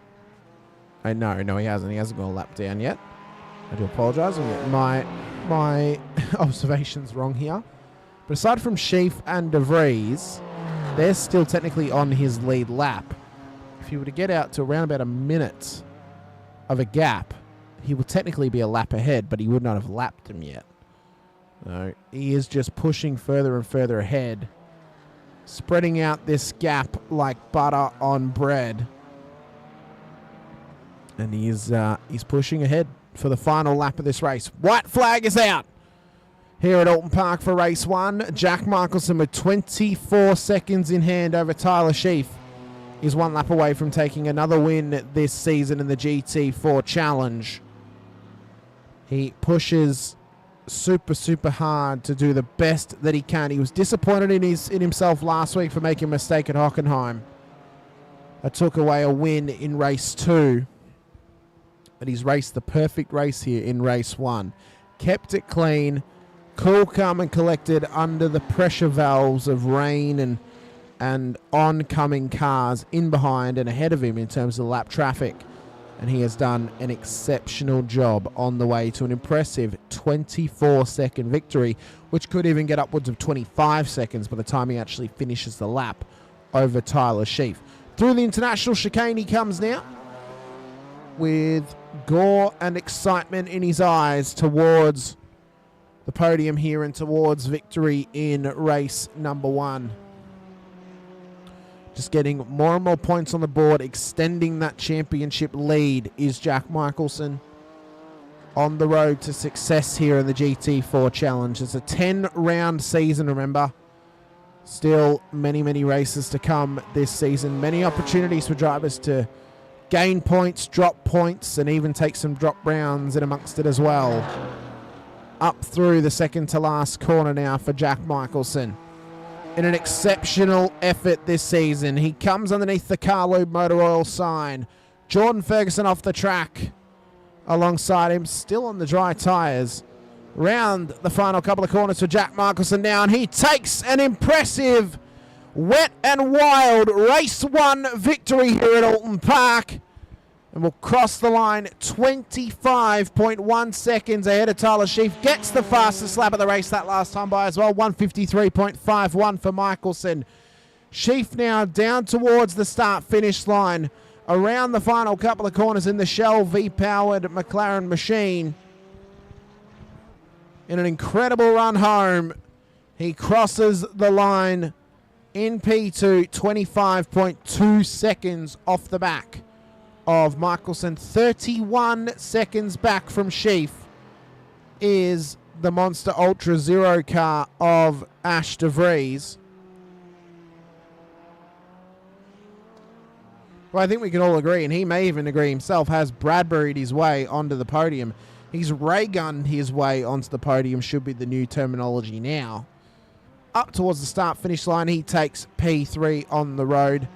No, he hasn't. He hasn't gone a lap down yet. I do apologise. I'm getting my observations wrong here. But aside from Sheaf and De Vries, they're still technically on his lead lap. If he were to get out to around about a minute of a gap, he will technically be a lap ahead, but he would not have lapped him yet. No, he is just pushing further and further ahead, spreading out this gap like butter on bread. And he's pushing ahead for the final lap of this race. White flag is out here at Oulton Park for race 1. Jack Michelson with 24 seconds in hand over Tyler Sheaf is 1 lap away from taking another win this season in the GT4 Challenge. He pushes super, super hard to do the best that he can. He was disappointed in himself last week for making a mistake at Hockenheim. That took away a win in race 2. But he's raced the perfect race here in race 1. Kept it clean, cool, calm and collected under the pressure valves of rain and oncoming cars in behind and ahead of him in terms of lap traffic. And he has done an exceptional job on the way to an impressive 24-second victory, which could even get upwards of 25 seconds by the time he actually finishes the lap over Tyler Sheaf. Through the international chicane he comes now, with gore and excitement in his eyes towards the podium here and towards victory in race number 1. Just getting more and more points on the board, extending that championship lead is Jack Michelson on the road to success here in the GT4 Challenge. It's a 10-round season, remember. Still many, many races to come this season. Many opportunities for drivers to gain points, drop points, and even take some drop rounds in amongst it as well. Up through the second to last corner now for Jack Michelson. In an exceptional effort this season. He comes underneath the Carlube Motor Oil sign. Jordan Ferguson off the track alongside him, still on the dry tyres. Round the final couple of corners for Jack Michelson now, and he takes an impressive wet and wild race 1 victory here at Oulton Park. And will cross the line 25.1 seconds ahead of Tyler Sheaf. Gets the fastest lap of the race that last time by as well. 1:53.51 for Michelson. Sheaf now down towards the start-finish line. Around the final couple of corners in the Shell V-powered McLaren machine. In an incredible run home, he crosses the line in P2, 25.2 seconds off the back of Michelson. 31 seconds back from Sheaf is the Monster Ultra Zero car of Ash De Vries. Well, I think we can all agree, and he may even agree himself, has Bradbury'd his way onto the podium. He's ray-gunned his way onto the podium, should be the new terminology now. Up towards the start-finish line, he takes P3 on the road.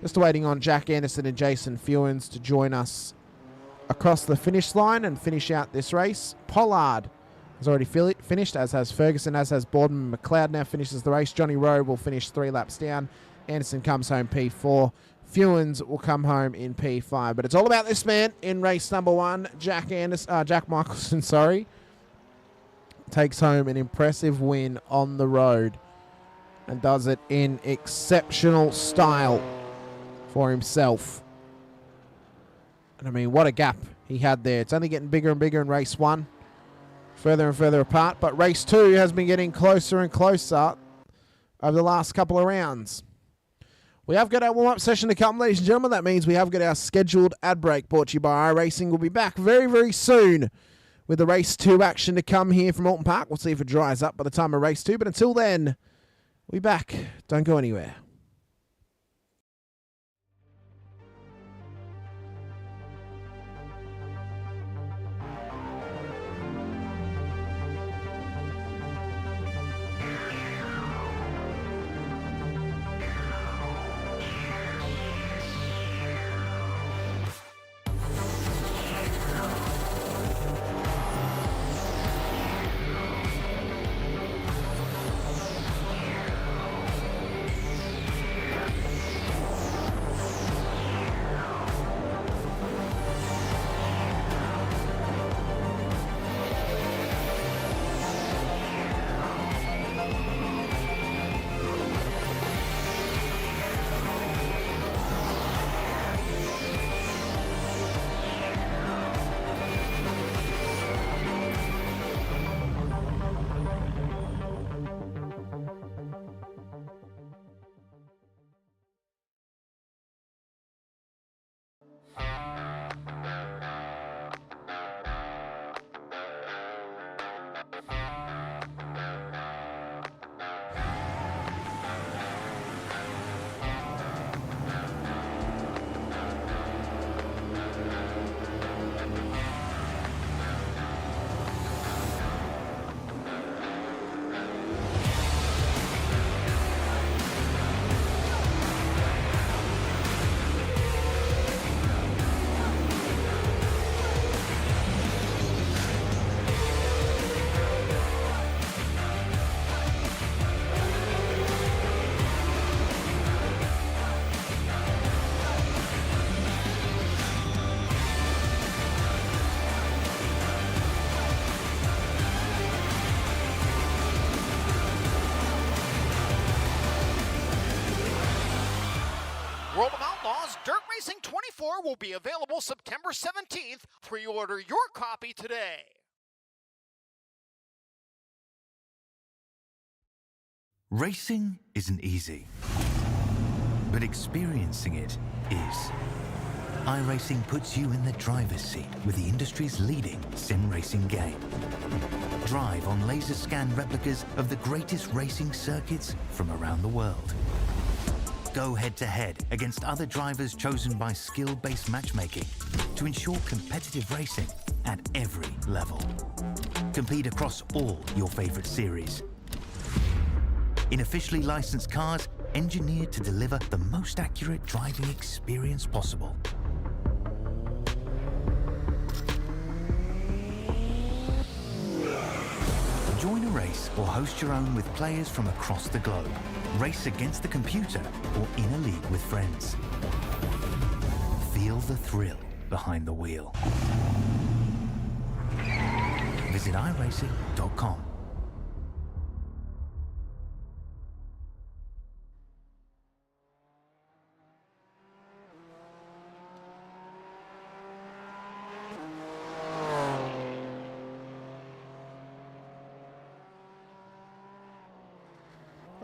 Just waiting on Jack Anderson and Jason Fewens to join us across the finish line and finish out this race. Pollard has already finished, as has Ferguson, as has Boardman. McLeod now finishes the race. Johnny Rowe will finish 3 laps down. Anderson comes home P4. Fewens will come home in P5. But it's all about this man in race number 1. Jack Michelson, takes home an impressive win on the road and does it in exceptional style for himself. And I mean, what a gap he had there. It's only getting bigger and bigger in race 1. Further and further apart. But race 2 has been getting closer and closer over the last couple of rounds. We have got our warm-up session to come, ladies and gentlemen. That means we have got our scheduled ad break brought to you by iRacing. We'll be back very, very soon with the race 2 action to come here from Oulton Park. We'll see if it dries up by the time of race 2. But until then, we'll be back. Don't go anywhere. World of Outlaws Dirt Racing 24 will be available September 17th. Pre-order your copy today. Racing isn't easy, but experiencing it is. iRacing puts you in the driver's seat with the industry's leading sim racing game. Drive on laser scan replicas of the greatest racing circuits from around the world. Go head-to-head against other drivers chosen by skill-based matchmaking to ensure competitive racing at every level. Compete across all your favorite series. In officially licensed cars, engineered to deliver the most accurate driving experience possible. Join a race or host your own with players from across the globe. Race against the computer or in a league with friends. Feel the thrill behind the wheel. Visit iRacing.com.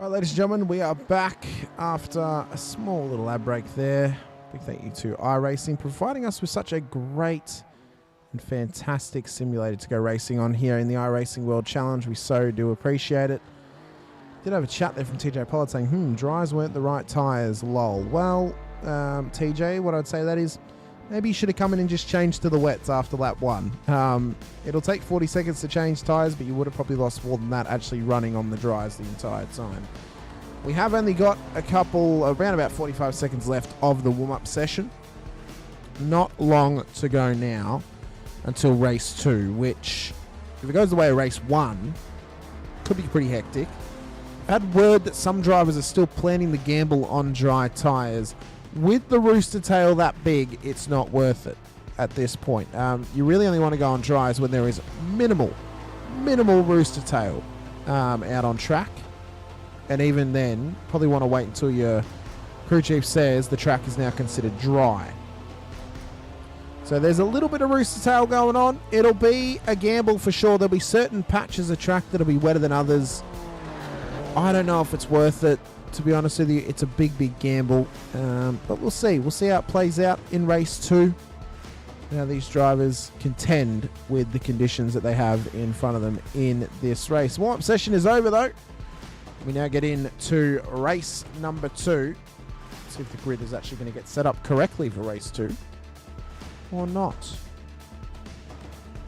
All right, ladies and gentlemen, we are back after a small little ad break there. Big thank you to iRacing providing us with such a great and fantastic simulator to go racing on here in the iRacing World Challenge. We so do appreciate it. Did have a chat there from TJ Pollard saying, dries weren't the right tyres, lol. Well, TJ, what I'd say that is, maybe you should have come in and just changed to the wets after lap 1. It'll take 40 seconds to change tyres, but you would have probably lost more than that actually running on the dries the entire time. We have only got around about 45 seconds left of the warm-up session. Not long to go now until race 2, which, if it goes the way of race 1, could be pretty hectic. I've had word that some drivers are still planning the gamble on dry tyres. With the rooster tail that big, it's not worth it at this point. You really only want to go on dries when there is minimal rooster tail out on track. And even then, probably want to wait until you're Crew chief says the track is now considered dry. So there's a little bit of rooster tail going on. It'll be a gamble for sure. There'll be certain patches of track that'll be wetter than others. I don't know if it's worth it, to be honest with you. It's a big, big gamble. But we'll see. We'll see how it plays out in race 2. Now these drivers contend with the conditions that they have in front of them in this race. Warm-up session is over though. We now get into race number 2. Let's see if the grid is actually going to get set up correctly for race 2 or not.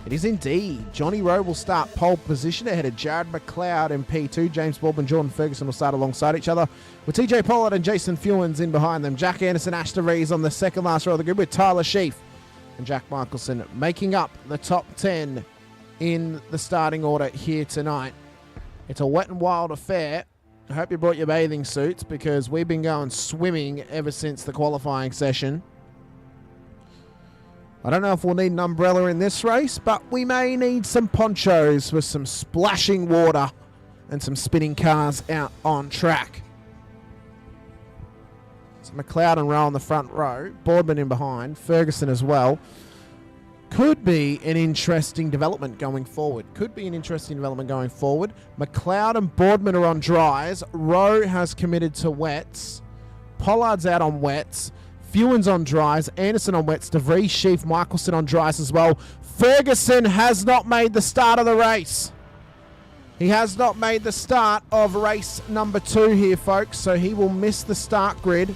It is indeed. Johnny Rowe will start pole position ahead of Jared McLeod in P2. James Boardman, Jordan Ferguson will start alongside each other, with TJ Pollard and Jason Fewens in behind them. Jack Anderson, Ash DeVries on the second last row of the grid, with Tyler Sheaf and Jack Michelson making up the top 10 in the starting order here tonight. It's a wet and wild affair. I hope you brought your bathing suits, because we've been going swimming ever since the qualifying session. I don't know if we'll need an umbrella in this race, but we may need some ponchos with some splashing water and some spinning cars out on track. So McLeod and Rowe on the front row, Boardman in behind, Ferguson as well. Could be an interesting development going forward. McLeod and Boardman are on dries. Rowe has committed to wets. Pollard's out on wets. Fewens on dries, Anderson on wets, DeVries, Sheaf, Michelson on dries as well. Ferguson has not made the start of the race. He has not made the start of race number 2 here, folks, so he will miss the start grid.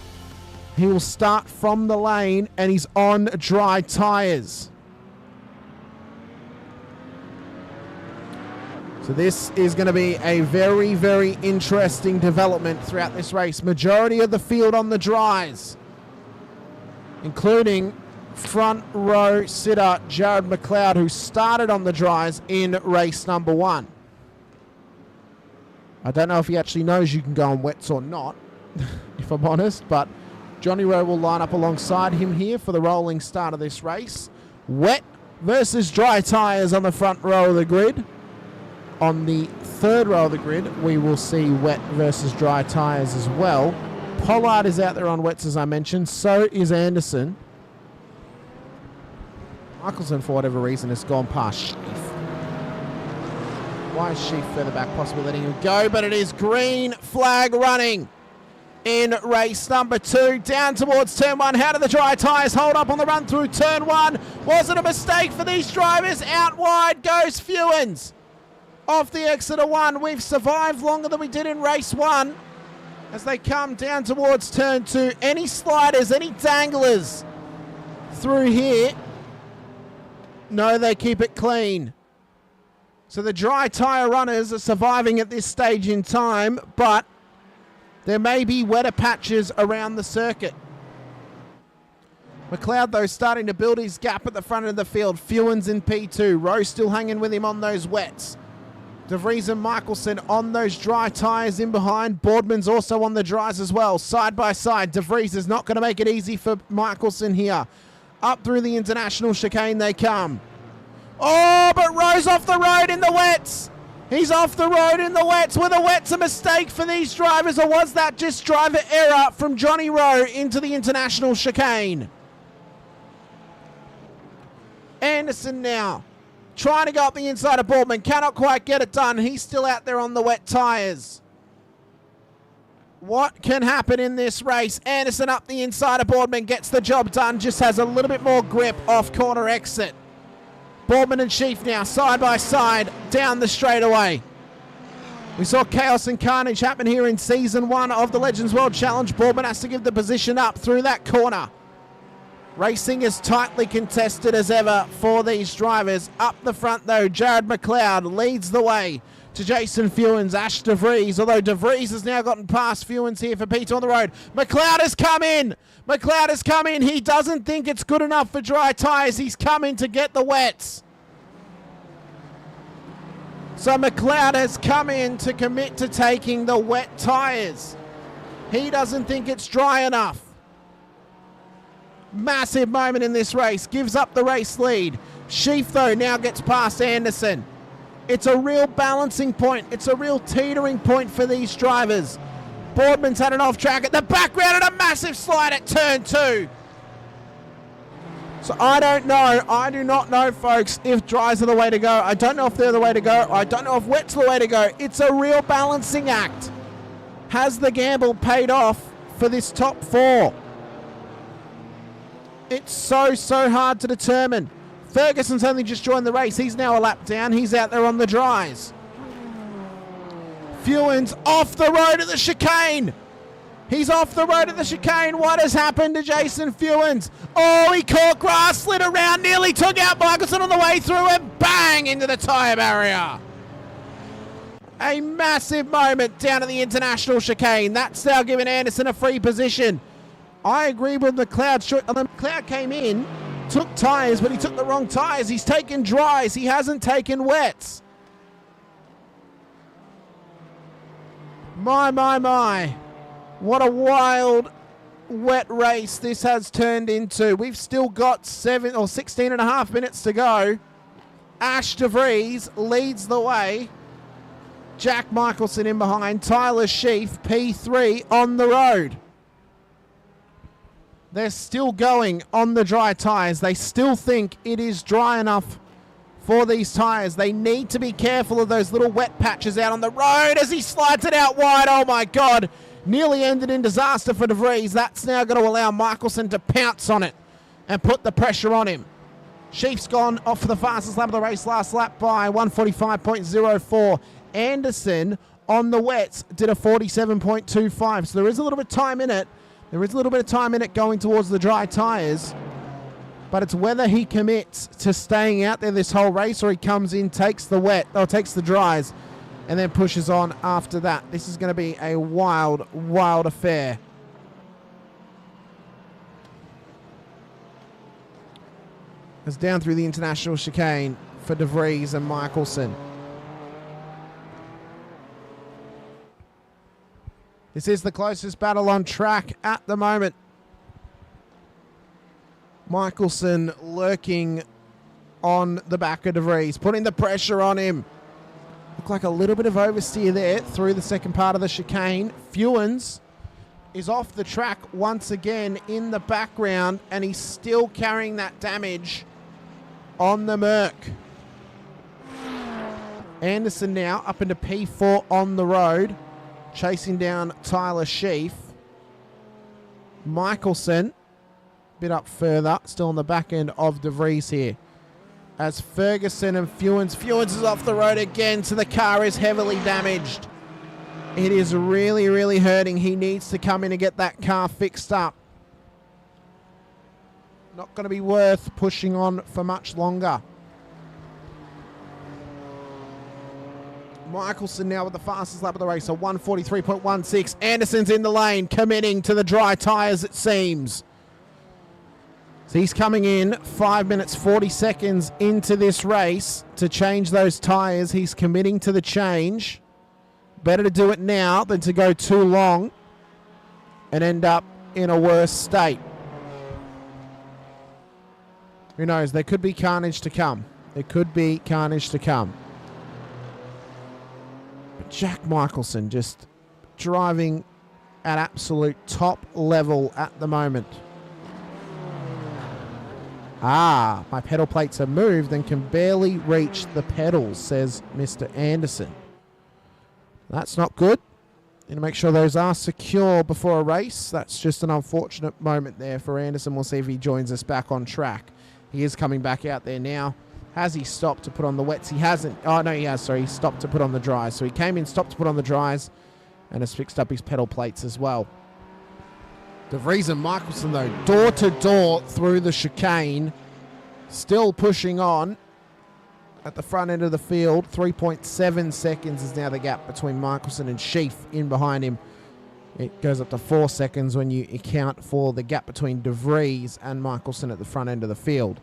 He will start from the lane, and he's on dry tyres. So this is going to be a very, very interesting development throughout this race. Majority of the field on the dries, including front row sitter Jared McLeod, who started on the dries in race number 1. I don't know if he actually knows you can go on wets or not, if I'm honest, but Johnny Rowe will line up alongside him here for the rolling start of this race. Wet versus dry tyres on the front row of the grid. On the third row of the grid, we will see wet versus dry tyres as well. Pollard is out there on wets, as I mentioned. So is Anderson. Michelson, for whatever reason, has gone past Sheaf. Why is Sheaf further back? Possibly letting him go, but it is green flag running in race number 2. Down towards turn 1. How do the dry tyres hold up on the run through turn 1? Was it a mistake for these drivers? Out wide goes Fewens. Off the exit of 1. We've survived longer than we did in race 1. As they come down towards turn 2, any sliders, any danglers through here? No, they keep it clean. So the dry tyre runners are surviving at this stage in time, but there may be wetter patches around the circuit. McLeod, though, starting to build his gap at the front of the field. Fewens in P2. Rowe still hanging with him on those wets. DeVries and Michelson on those dry tyres in behind. Boardman's also on the dries as well. Side by side. DeVries is not going to make it easy for Michelson here. Up through the international chicane they come. Oh, but Rowe's off the road in the wets. He's off the road in the wets. Were the wets a mistake for these drivers, or was that just driver error from Johnny Rowe into the international chicane? Anderson now trying to go up the inside of Boardman. Cannot quite get it done. He's still out there on the wet tyres. What can happen in this race? Anderson up the inside of Boardman. Gets the job done. Just has a little bit more grip off corner exit. Boardman and Sheaf now side by side down the straightaway. We saw chaos and carnage happen here in Season 1 of the Legends World Challenge. Boardman has to give the position up through that corner. Racing is tightly contested as ever for these drivers. Up the front though, Jared McLeod leads the way to Jason Fewens, Ash DeVries, although DeVries has now gotten past Fewens here for Pete on the road. McLeod has come in. McLeod has come in. He doesn't think it's good enough for dry tyres. He's come in to get the wets. So McLeod has come in to commit to taking the wet tyres. He doesn't think it's dry enough. Massive moment in this race. Gives up the race lead. Sheaf, though, now gets past Anderson. It's a real balancing point. It's a real teetering point for these drivers. Boardman's had an off track at the background and a massive slide at turn 2. So I don't know. I do not know, folks, if dries are the way to go. I don't know if they're the way to go. I don't know if wet's the way to go. It's a real balancing act. Has the gamble paid off for this top 4? It's so hard to determine. Ferguson's only just joined the race. He's now a lap down. He's out there on the dries. Fewens off the road at the chicane. He's off the road at the chicane. What has happened to Jason Fewens? Oh, he caught grass, slid around, nearly took out Michelson on the way through and bang into the tyre barrier. A massive moment down at the international chicane. That's now giving Anderson a free position. I agree with McLeod. McLeod came in, took tyres, but he took the wrong tyres. He's taken dries. He hasn't taken wets. My. What a wild, wet race this has turned into. We've still got 16 and a half minutes to go. Ash de Vries leads the way. Jack Michelson in behind. Tyler Sheaf, P3 on the road. They're still going on the dry tyres. They still think it is dry enough for these tyres. They need to be careful of those little wet patches out on the road as he slides it out wide. Oh my God. Nearly ended in disaster for De Vries. That's now going to allow Michelson to pounce on it and put the pressure on him. Sheaf's gone off for the fastest lap of the race, last lap by 1:45.04. Anderson on the wets did a 47.25. So there is a little bit of time in it. There is a little bit of time in it going towards the dry tyres. But it's whether he commits to staying out there this whole race or he comes in, takes the dries, and then pushes on after that. This is going to be a wild, wild affair. It's down through the international chicane for De Vries and Michelson. This is the closest battle on track at the moment. Michelson lurking on the back of De Vries, putting the pressure on him. Look like a little bit of oversteer there through the second part of the chicane. Fewens is off the track once again in the background, and he's still carrying that damage on the Merc. Anderson now up into P4 on the road, chasing down Tyler Sheaf. Michelson, a bit up further, still on the back end of De Vries here. As Ferguson and Fewens is off the road again, so the car is heavily damaged. It is really, really hurting. He needs to come in and get that car fixed up. Not going to be worth pushing on for much longer. Michelson now with the fastest lap of the race, a 1:43.16. Anderson's in the lane, committing to the dry tyres, it seems. So he's coming in 5 minutes 40 seconds into this race to change those tyres. He's committing to the change. Better to do it now than to go too long and end up in a worse state. Who knows? There could be carnage to come. There could be carnage to come. But Jack Michelson just driving at absolute top level at the moment. My pedal plates are moved and can barely reach the pedals, says Mr. Anderson. That's not good. Need to make sure those are secure before a race. That's just an unfortunate moment there for Anderson. We'll see if he joins us back on track. He is coming back out there now. Has he stopped to put on the wets? He hasn't. Oh, no, he has. Sorry, he stopped to put on the dries. So he came in, stopped to put on the dries, and has fixed up his pedal plates as well. De Vries and Michelson, though, door to door through the chicane, still pushing on at the front end of the field. 3.7 seconds is now the gap between Michelson and Sheaf in behind him. It goes up to 4 seconds when you account for the gap between De Vries and Michelson at the front end of the field.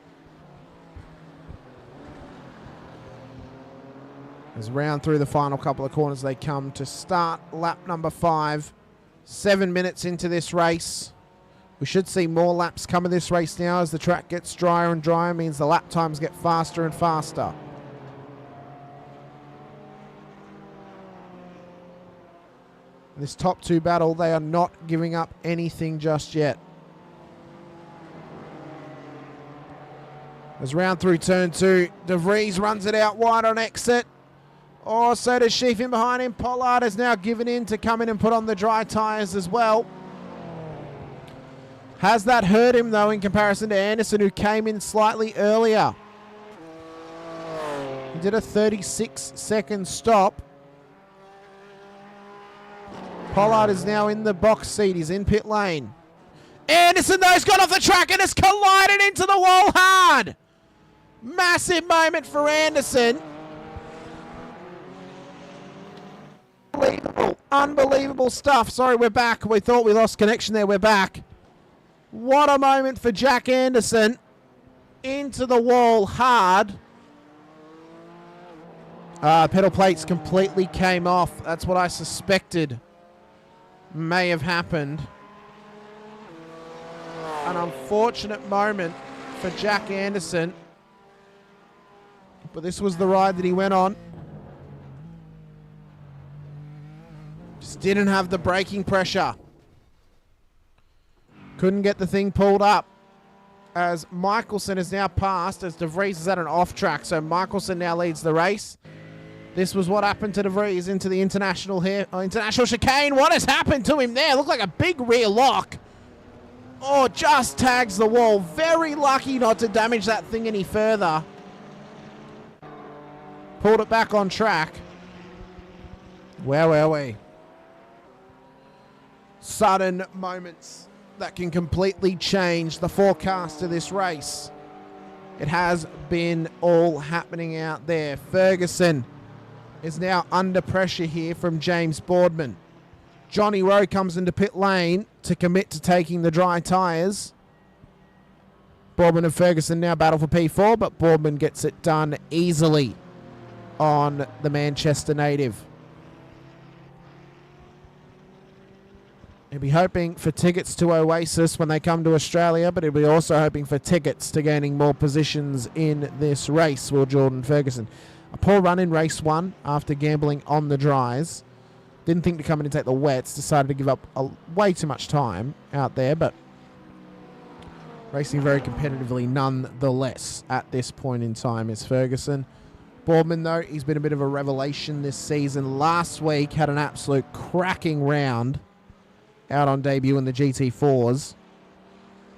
As round through the final couple of corners they come to start lap number 5. 7 minutes into this race. We should see more laps come in this race now as the track gets drier and drier. Means the lap times get faster and faster. This top two battle, they are not giving up anything just yet. As round through turn 2, De Vries runs it out wide on exit. Oh, so does Sheaf in behind him. Pollard has now given in to come in and put on the dry tyres as well. Has that hurt him, though, in comparison to Anderson, who came in slightly earlier? He did a 36-second stop. Pollard is now in the box seat. He's in pit lane. Anderson, though, has gone off the track and has collided into the wall hard. Massive moment for Anderson. Unbelievable stuff. Sorry, we're back. We thought we lost connection there. We're back. What a moment for Jack Anderson. Into the wall hard. Pedal plates completely came off. That's what I suspected may have happened. An unfortunate moment for Jack Anderson. But this was the ride that he went on. Just didn't have the braking pressure. Couldn't get the thing pulled up. As Michelson has now passed, as De Vries is at an off track. So Michelson now leads the race. This was what happened to De Vries into the international chicane. What has happened to him there? Looked like a big rear lock. Oh, just tags the wall. Very lucky not to damage that thing any further. Pulled it back on track. Wowee. Sudden moments that can completely change the forecast of this race. It has been all happening out there. Ferguson is now under pressure here from James Boardman. Johnny Rowe comes into pit lane to commit to taking the dry tyres. Boardman and Ferguson now battle for P4, but Boardman gets it done easily on the Manchester native. He'll be hoping for tickets to Oasis when they come to Australia, but he'll be also hoping for tickets to gaining more positions in this race, Will Jordan Ferguson. A poor run in race 1 after gambling on the dries. Didn't think to come in and take the wets. Decided to give up way too much time out there, but racing very competitively nonetheless at this point in time is Ferguson. Boardman, though, he's been a bit of a revelation this season. Last week had an absolute cracking round out on debut in the GT4s.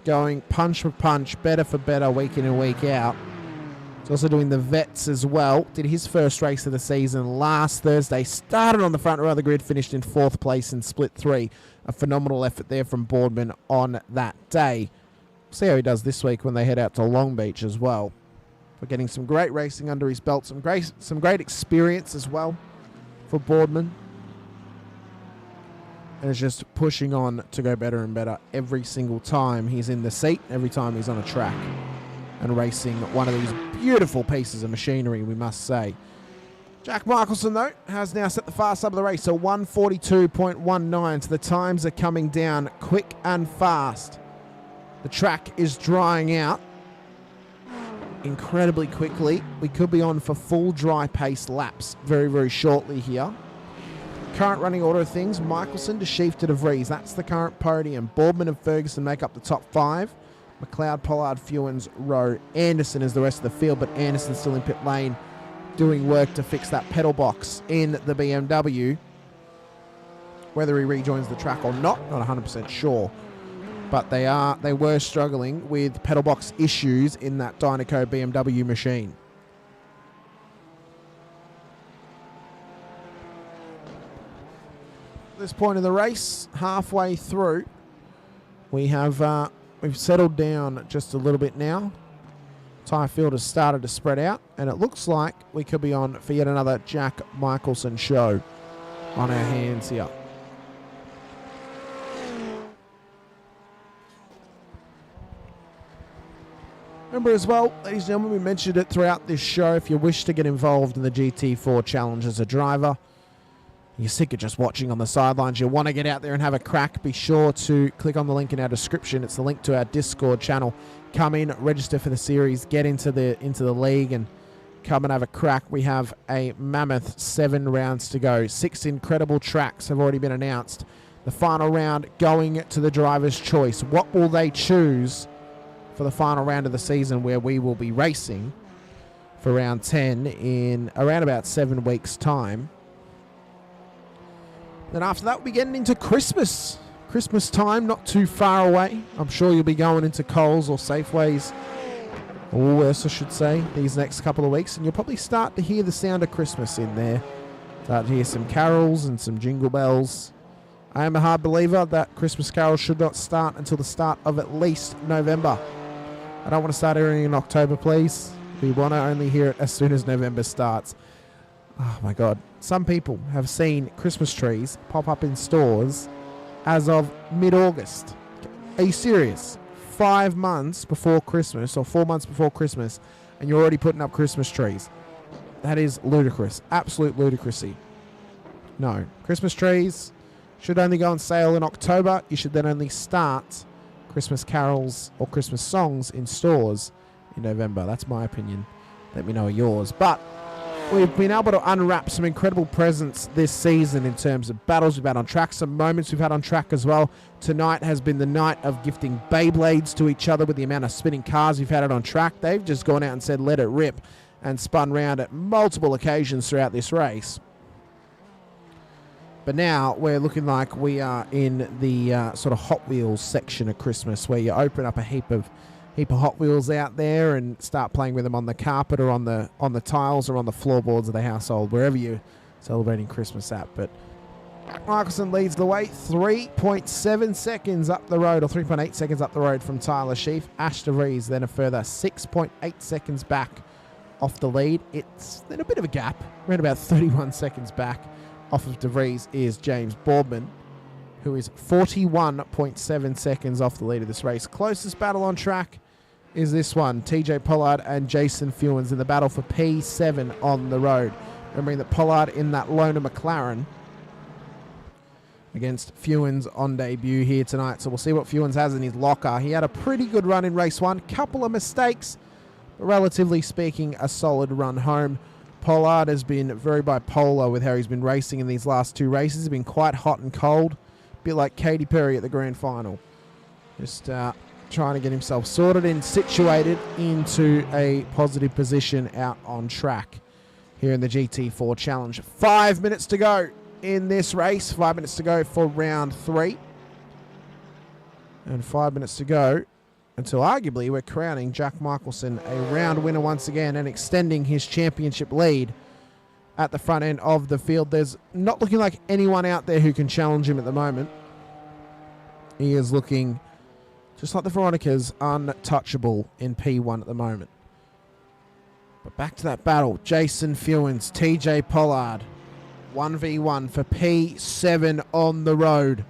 Going punch for punch, better for better, week in and week out. He's also doing the vets as well. Did his first race of the season last Thursday. Started on the front row of the grid, finished in 4th place in split 3. A phenomenal effort there from Boardman on that day. See how he does this week when they head out to Long Beach as well. We're getting some great racing under his belt. Some great experience as well for Boardman. And is just pushing on to go better and better every single time he's in the seat, every time he's on a track and racing one of these beautiful pieces of machinery, we must say. Jack Michelson, though, has now set the fast lap of the race, so 1:42.19, so the times are coming down quick and fast. The track is drying out incredibly quickly. We could be on for full dry pace laps very, very shortly here. Current running order of things, Michelson to Sheaf to De Vries. That's the current podium. Boardman and Ferguson make up the top 5. McLeod, Pollard, Fewens, Rowe, Anderson is the rest of the field, but Anderson's still in pit lane doing work to fix that pedal box in the BMW. Whether he rejoins the track or not 100% sure. But they were struggling with pedal box issues in that Dynaco BMW machine. At this point in the race, halfway through, we've settled down just a little bit now. Tyre field has started to spread out, and it looks like we could be on for yet another Jack Michelson show on our hands here. Remember as well, ladies and gentlemen, we mentioned it throughout this show, if you wish to get involved in the GT4 Challenge as a driver, you're sick of just watching on the sidelines, you want to get out there and have a crack, be sure to click on the link in our description. It's the link to our Discord channel. Come in, register for the series, get into the league, and come and have a crack. We have a mammoth 7 rounds to go. 6 incredible tracks have already been announced. The final round going to the driver's choice. What will they choose for the final round of the season, where we will be racing for round 10 in around about 7 weeks' time? Then after that, we'll be getting into Christmas. Christmas time, not too far away. I'm sure you'll be going into Coles or Safeways, or Woolworths, I should say, these next couple of weeks, and you'll probably start to hear the sound of Christmas in there. Start to hear some carols and some jingle bells. I am a hard believer that Christmas carols should not start until the start of at least November. I don't want to start hearing it in October, please. We want to only hear it as soon as November starts. Oh my God. Some people have seen Christmas trees pop up in stores as of mid-August. Are you serious? 5 months before Christmas, or 4 months before Christmas, and you're already putting up Christmas trees. That is ludicrous. Absolute ludicrousy. No. Christmas trees should only go on sale in October. You should then only start Christmas carols or Christmas songs in stores in November. That's my opinion. Let me know yours. But we've been able to unwrap some incredible presents this season in terms of battles we've had on track, some moments we've had on track as well. Tonight has been the night of gifting Beyblades to each other with the amount of spinning cars we've had it on track. They've just gone out and said, let it rip, and spun round at multiple occasions throughout this race. But now we're looking like we are in the sort of Hot Wheels section of Christmas, where you open up a heap of Hot Wheels out there and start playing with them on the carpet or on the tiles or on the floorboards of the household, wherever you're celebrating Christmas at. But Michelson leads the way, 3.7 seconds up the road, or 3.8 seconds up the road from Tyler Sheaf. Ash DeVries then a further 6.8 seconds back off the lead. It's then a bit of a gap, around about 31 seconds back. Off of DeVries is James Boardman, who is 41.7 seconds off the lead of this race. Closest battle on track is this one. TJ Pollard and Jason Fewens in the battle for P7 on the road. Remembering that Pollard in that Lona McLaren against Fewens on debut here tonight. So we'll see what Fewens has in his locker. He had a pretty good run in race 1. Couple of mistakes, but relatively speaking, a solid run home. Pollard has been very bipolar with how he's been racing in these last 2 races. He's been quite hot and cold. A bit like Katy Perry at the grand final. Just trying to get himself sorted and situated into a positive position out on track here in the GT4 Challenge. 5 minutes to go in this race. 5 minutes to go for round 3. And 5 minutes to go until arguably we're crowning Jack Michelson a round winner once again and extending his championship lead at the front end of the field. There's not looking like anyone out there who can challenge him at the moment. He is looking just like the Veronicas, untouchable in P1 at the moment. But back to that battle. Jason Fewens, TJ Pollard, 1v1 for P7 on the road.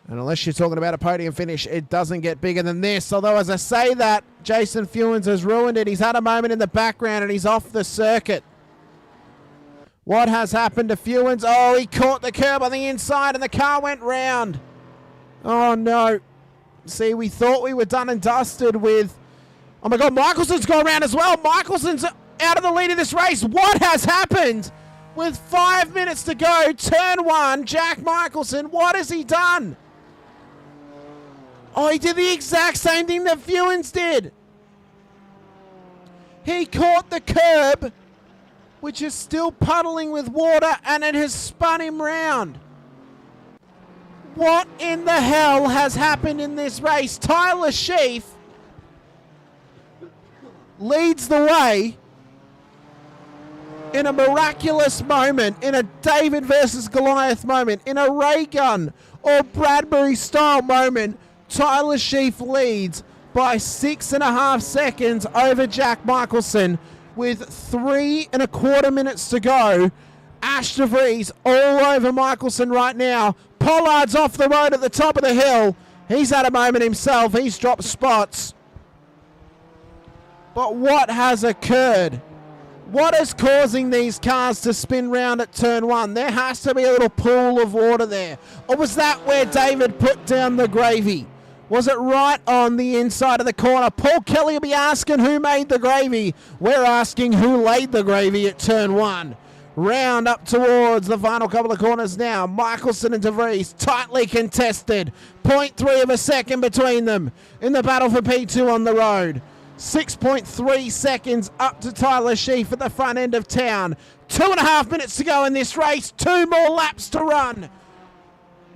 And unless you're talking about a podium finish, it doesn't get bigger than this. Although, as I say that, Jason Fewens has ruined it. He's had a moment in the background and he's off the circuit. What has happened to Fewens? Oh, he caught the curb on the inside and the car went round. Oh, no. See, we thought we were done and dusted with... Oh, my God, Michelson's gone around as well. Michelson's out of the lead of this race. What has happened? With 5 minutes to go, turn 1, Jack Michelson, what has he done? Oh, he did the exact same thing that Fewens did. He caught the curb, which is still puddling with water, and it has spun him round. What in the hell has happened in this race? Tyler Sheaf leads the way in a miraculous moment, in a David versus Goliath moment, in a ray gun or Bradbury style moment. Tyler Sheaf leads by 6.5 seconds over Jack Michelson with 3.25 minutes to go. Ash DeVries all over Michelson right now. Pollard's off the road at the top of the hill. He's had a moment himself. He's dropped spots. But what has occurred? What is causing these cars to spin round at turn 1? There has to be a little pool of water there. Or was that where David put down the gravy? Was it right on the inside of the corner? Paul Kelly will be asking who made the gravy. We're asking who laid the gravy at turn 1. Round up towards the final couple of corners now. Michelson and De Vries tightly contested. 0.3 of a second between them in the battle for P2 on the road. 6.3 seconds up to Tyler Sheaf at the front end of town. 2.5 minutes to go in this race. 2 more laps to run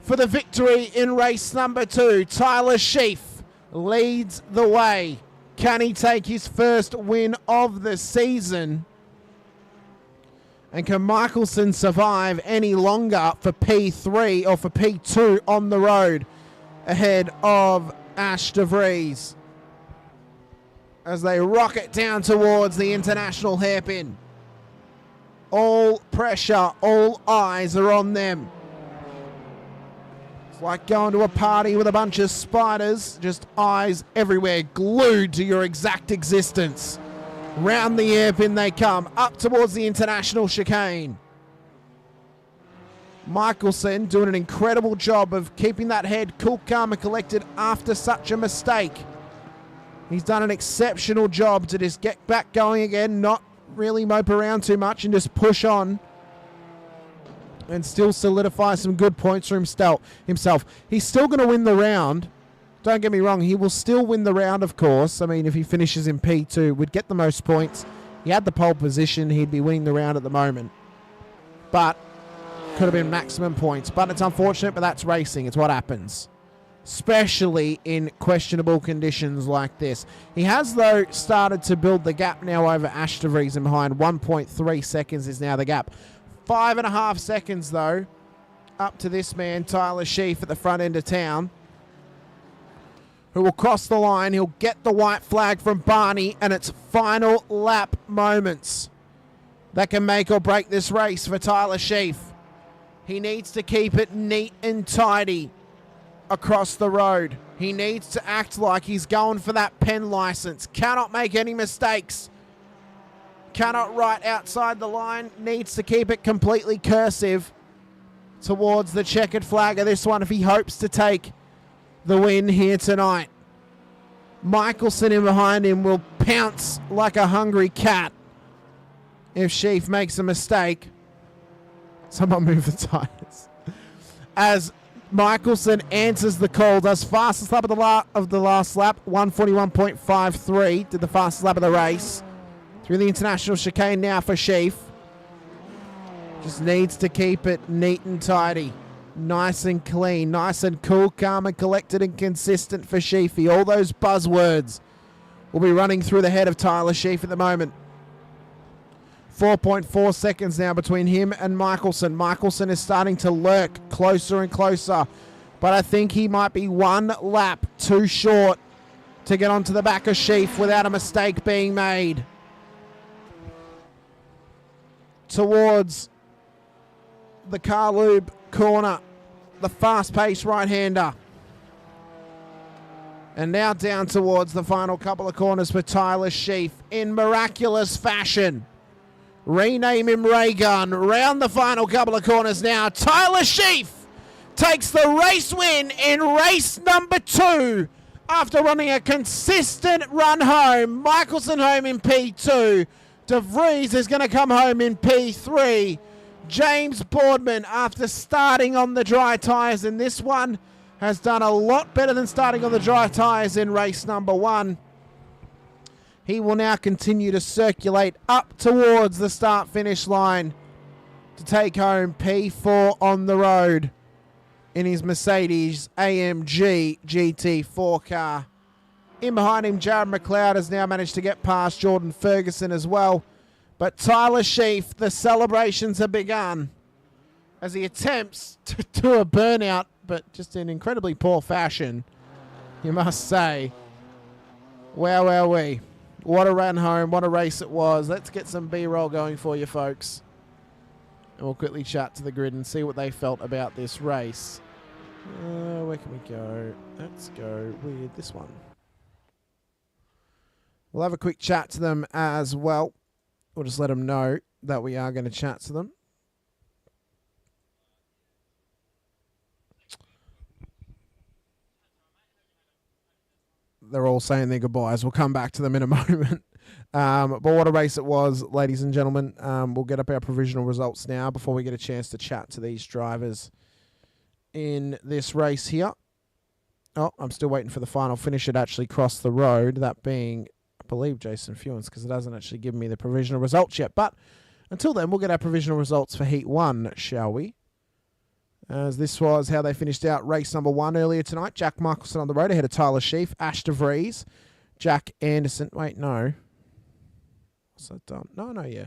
for the victory in race number 2. Tyler Sheaf leads the way. Can he take his first win of the season? And can Michelson survive any longer for P3 or for P2 on the road ahead of Ash De Vries as they rocket down towards the international hairpin? All pressure, all eyes are on them. It's like going to a party with a bunch of spiders, just eyes everywhere, glued to your exact existence. Round the hairpin they come, up towards the international chicane. Michelson doing an incredible job of keeping that head cool, calm and collected after such a mistake. He's done an exceptional job to just get back going again, not really mope around too much and just push on and still solidify some good points for himself. He's still going to win the round. Don't get me wrong, he will still win the round, of course. I mean, if he finishes in P2, would get the most points. He had the pole position, he'd be winning the round at the moment. But could have been maximum points. But it's unfortunate, but that's racing. It's what happens. Especially in questionable conditions like this. He has, though, started to build the gap now over Ash De Vries and behind. 1.3 seconds is now the gap. 5.5 seconds, though, up to this man, Tyler Sheaf, at the front end of town, who will cross the line. He'll get the white flag from Barney, and it's final lap moments that can make or break this race for Tyler Sheaf. He needs to keep it neat and tidy across the road. He needs to act like he's going for that pen license. Cannot make any mistakes. Cannot write outside the line. Needs to keep it completely cursive towards the checkered flag of this one if he hopes to take the win here tonight. Michelson in behind him will pounce like a hungry cat if Sheaf makes a mistake. Someone move the tires. As Michelson answers the call, does fastest lap of the last lap, 141.53, did the fastest lap of the race. Through the international chicane now for Sheaf. Just needs to keep it neat and tidy. Nice and clean, nice and cool, calm and collected and consistent for Sheafy. All those buzzwords will be running through the head of Tyler Sheaf at the moment. 4.4 seconds now between him and Michelson. Michelson is starting to lurk closer and closer, but I think he might be one lap too short to get onto the back of Sheaf without a mistake being made. Towards the Carlube corner, the fast-paced right-hander. And now down towards the final couple of corners for Tyler Sheaf in miraculous fashion. Rename him Raygun. Round the final couple of corners now. Tyler Sheaf takes the race win in race number 2 after running a consistent run home. Michelson home in P2. De Vries is going to come home in P3. James Boardman, after starting on the dry tyres in this one, has done a lot better than starting on the dry tyres in race number 1. He will now continue to circulate up towards the start-finish line to take home P4 on the road in his Mercedes AMG GT4 car. In behind him, Jared McLeod has now managed to get past Jordan Ferguson as well. But Tyler Sheaf, the celebrations have begun as he attempts to do a burnout, but just in incredibly poor fashion, you must say. Wow, wow, wee. What a run home, what a race it was. Let's get some B-roll going for you folks. And we'll quickly chat to the grid and see what they felt about this race. Where can we go? Let's go with this one. We'll have a quick chat to them as well. We'll just let them know that we are going to chat to them. they're all saying their goodbyes. We'll come back to them in a moment. But what a race it was, ladies and gentlemen. We'll get up our provisional results now before we get a chance to chat to these drivers in this race here. Oh, I'm still waiting for the final finish. It actually crossed the road, that being, I believe, Jason Fewens, because it hasn't actually given me the provisional results yet. But until then, we'll get our provisional results for Heat 1, shall we? As this was how they finished out race number 1 earlier tonight. Jack Michelson on the road ahead of Tyler Sheaf, Ash DeVries, Jack Anderson. Wait, no. What's that done? No, yeah.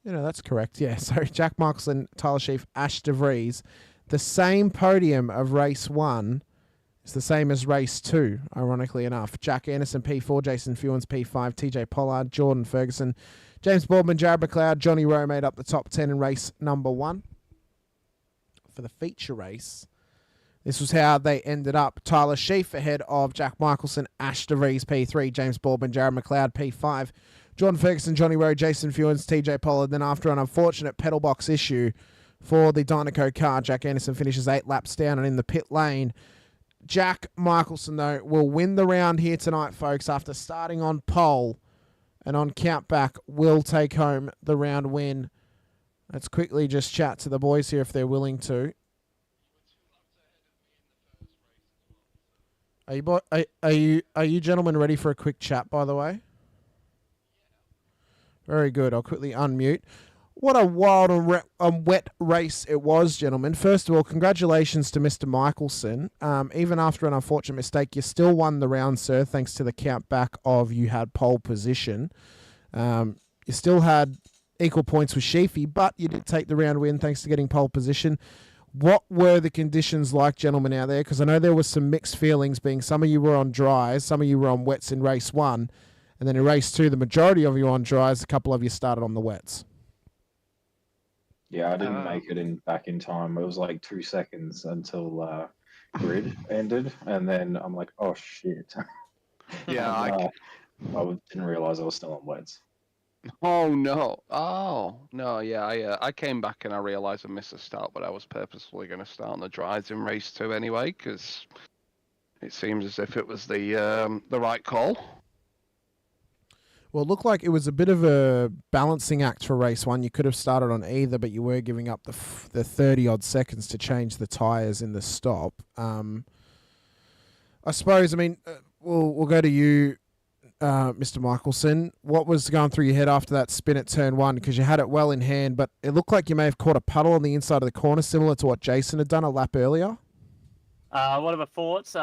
That's correct. Yeah, sorry. Jack Michelson, Tyler Sheaf, Ash DeVries. The same podium of race 1 is the same as race 2, ironically enough. Jack Anderson, P4, Jason Fewens, P5, TJ Pollard, Jordan Ferguson, James Boardman, Jared McLeod, Johnny Rowe made up the top 10 in race number 1. For the feature race, this was how they ended up. Tyler Sheaf ahead of Jack Michelson, Ash DeVries, P3, James Boardman, Jared McLeod, P5, Jordan Ferguson, Johnny Rowe, Jason Fewens, TJ Pollard. Then after an unfortunate pedal box issue for the Dynaco car, Jack Anderson finishes 8 laps down and in the pit lane. Jack Michelson, though, will win the round here tonight, folks, after starting on pole and on countback will take home the round win. Let's quickly just chat to the boys here if they're willing to. Are you gentlemen ready for a quick chat, by the way? Very good. I'll quickly unmute. What a wild and wet race it was, gentlemen. First of all, congratulations to Mr. Michelson. Even after an unfortunate mistake, you still won the round, sir, thanks to the count back of you had pole position. You still had equal points with Sheafy, but you did take the round win thanks to getting pole position. What were the conditions like, gentlemen, out there? Because I know there was some mixed feelings, being some of you were on dries, some of you were on wets in race 1, and then in race 2, the majority of you were on dries, a couple of you started on the wets. Yeah, I didn't make it back in time. It was like 2 seconds until grid ended, and then I'm like, oh shit. Yeah, I didn't realize I was still on wets. Oh no! Oh no! Yeah, I came back and I realised I missed a start, but I was purposefully going to start on the dries in race 2 anyway, because it seems as if it was the right call. Well, it looked like it was a bit of a balancing act for race 1. You could have started on either, but you were giving up the 30-odd seconds to change the tyres in the stop. I suppose, we'll go to you, Mr. Michelson. What was going through your head after that spin at turn 1? Because you had it well in hand, but it looked like you may have caught a puddle on the inside of the corner, similar to what Jason had done a lap earlier. What are my thoughts?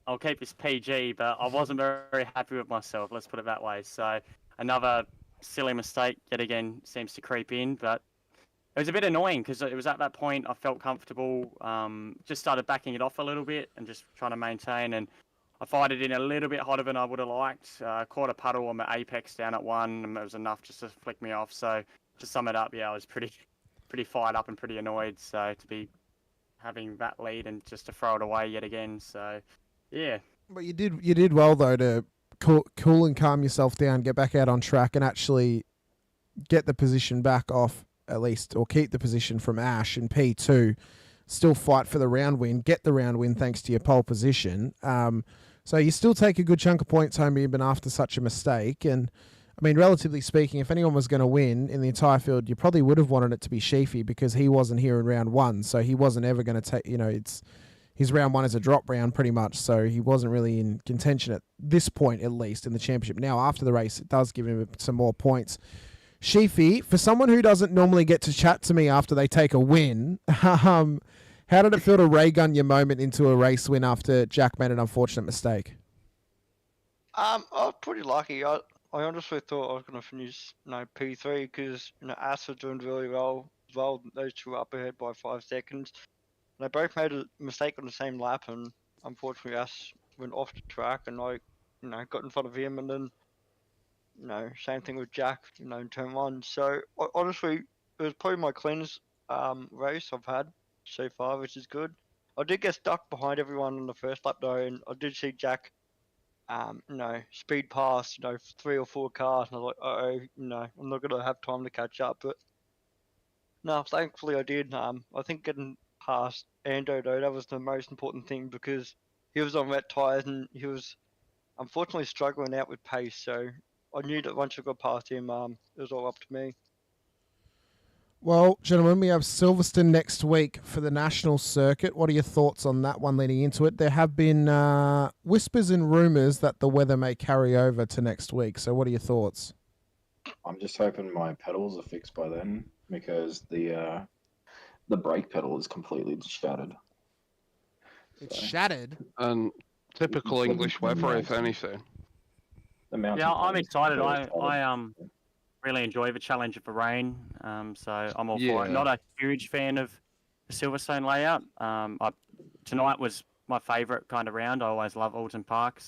I'll keep this PG, but I wasn't very happy with myself, let's put it that way. So another silly mistake yet again seems to creep in, but it was a bit annoying because it was at that point I felt comfortable, just started backing it off a little bit and just trying to maintain, and I fired it in a little bit hotter than I would have liked. Caught a puddle on my apex down at 1, and it was enough just to flick me off. So to sum it up, yeah, I was pretty fired up and pretty annoyed. So to be having that lead and just to throw it away yet again. So yeah. But you did well though to cool and calm yourself down, get back out on track, and actually get the position back off at least, or keep the position from Ash in P2. Still fight for the round win, get the round win thanks to your pole position. So you still take a good chunk of points home even after such a mistake. And relatively speaking, if anyone was going to win in the entire field, you probably would have wanted it to be Sheafy because he wasn't here in round 1. So he wasn't ever going to take, his round 1 is a drop round pretty much. So he wasn't really in contention at this point, at least in the championship. Now, after the race, it does give him some more points. Sheafy, for someone who doesn't normally get to chat to me after they take a win, how did it feel to ray gun your moment into a race win after Jack made an unfortunate mistake? I was pretty lucky. I honestly thought I was going to finish P3 because Ash was doing really well as well. Those two were up ahead by 5 seconds. They both made a mistake on the same lap, and unfortunately Ash went off the track, and I got in front of him, and then same thing with Jack, in turn 1. So honestly, it was probably my cleanest race I've had so far, which is good. I did get stuck behind everyone on the first lap though, and I did see Jack, speed past, 3 or 4 cars, and I was like, I'm not gonna have time to catch up. But no, thankfully I did. I think getting past Ando though, that was the most important thing because he was on wet tyres and he was unfortunately struggling out with pace. So I knew that once I got past him, it was all up to me. Well, gentlemen, we have Silverstone next week for the national circuit. What are your thoughts on that one leading into it? There have been whispers and rumours that the weather may carry over to next week. So what are your thoughts? I'm just hoping my pedals are fixed by then, because the brake pedal is completely shattered. It's So, shattered. And typical It's English living weather, in if the anything. the mountain Yeah, I'm pedals excited. completely shattered. Really enjoy the challenge of the rain, so I'm all for Yeah. it. Not a huge fan of the Silverstone layout. Tonight was my favourite kind of round. I always love Oulton Park,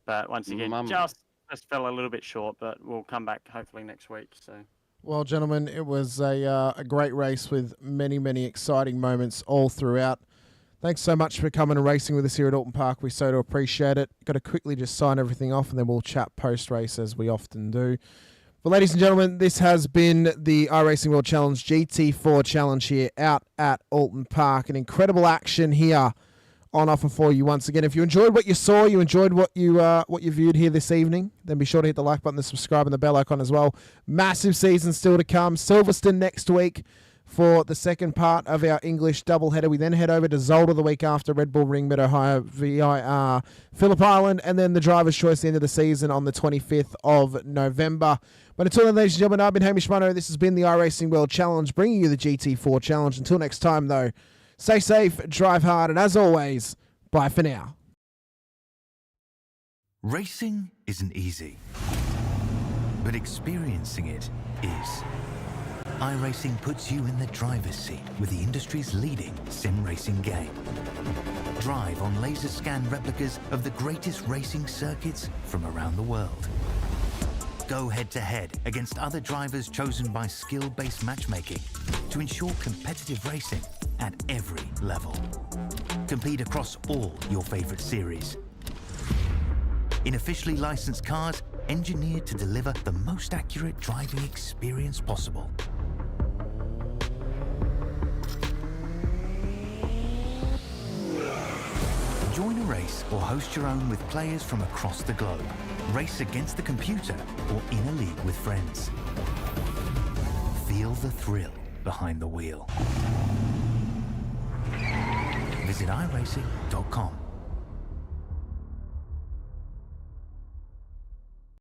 but once again, just fell a little bit short. But we'll come back hopefully next week. So. Well, gentlemen, it was a great race with many, many exciting moments all throughout. Thanks so much for coming and racing with us here at Oulton Park. We so do appreciate it. Got to quickly just sign everything off, and then we'll chat post-race as we often do. But ladies and gentlemen, this has been the iRacing World Challenge GT4 Challenge here out at Oulton Park. An incredible action here on offer for you once again. If you enjoyed what you saw, you enjoyed what you viewed here this evening, then be sure to hit the like button, the subscribe, and the bell icon as well. Massive season still to come. Silverstone next week for the second part of our English doubleheader. We then head over to Zolder the week after, Red Bull Ring, Mid-Ohio, VIR, Phillip Island, and then the Driver's Choice at the end of the season on the 25th of November. But until then, ladies and gentlemen, I've been Hamish Munro. This has been the iRacing World Challenge, bringing you the GT4 Challenge. Until next time, though, stay safe, drive hard, and as always, bye for now. Racing isn't easy, but experiencing it is. iRacing puts you in the driver's seat with the industry's leading sim racing game. Drive on laser scan replicas of the greatest racing circuits from around the world. Go head-to-head against other drivers chosen by skill-based matchmaking to ensure competitive racing at every level. Compete across all your favorite series. In officially licensed cars, engineered to deliver the most accurate driving experience possible. Join a race or host your own with players from across the globe. Race against the computer or in a league with friends. Feel the thrill behind the wheel. Visit iRacing.com.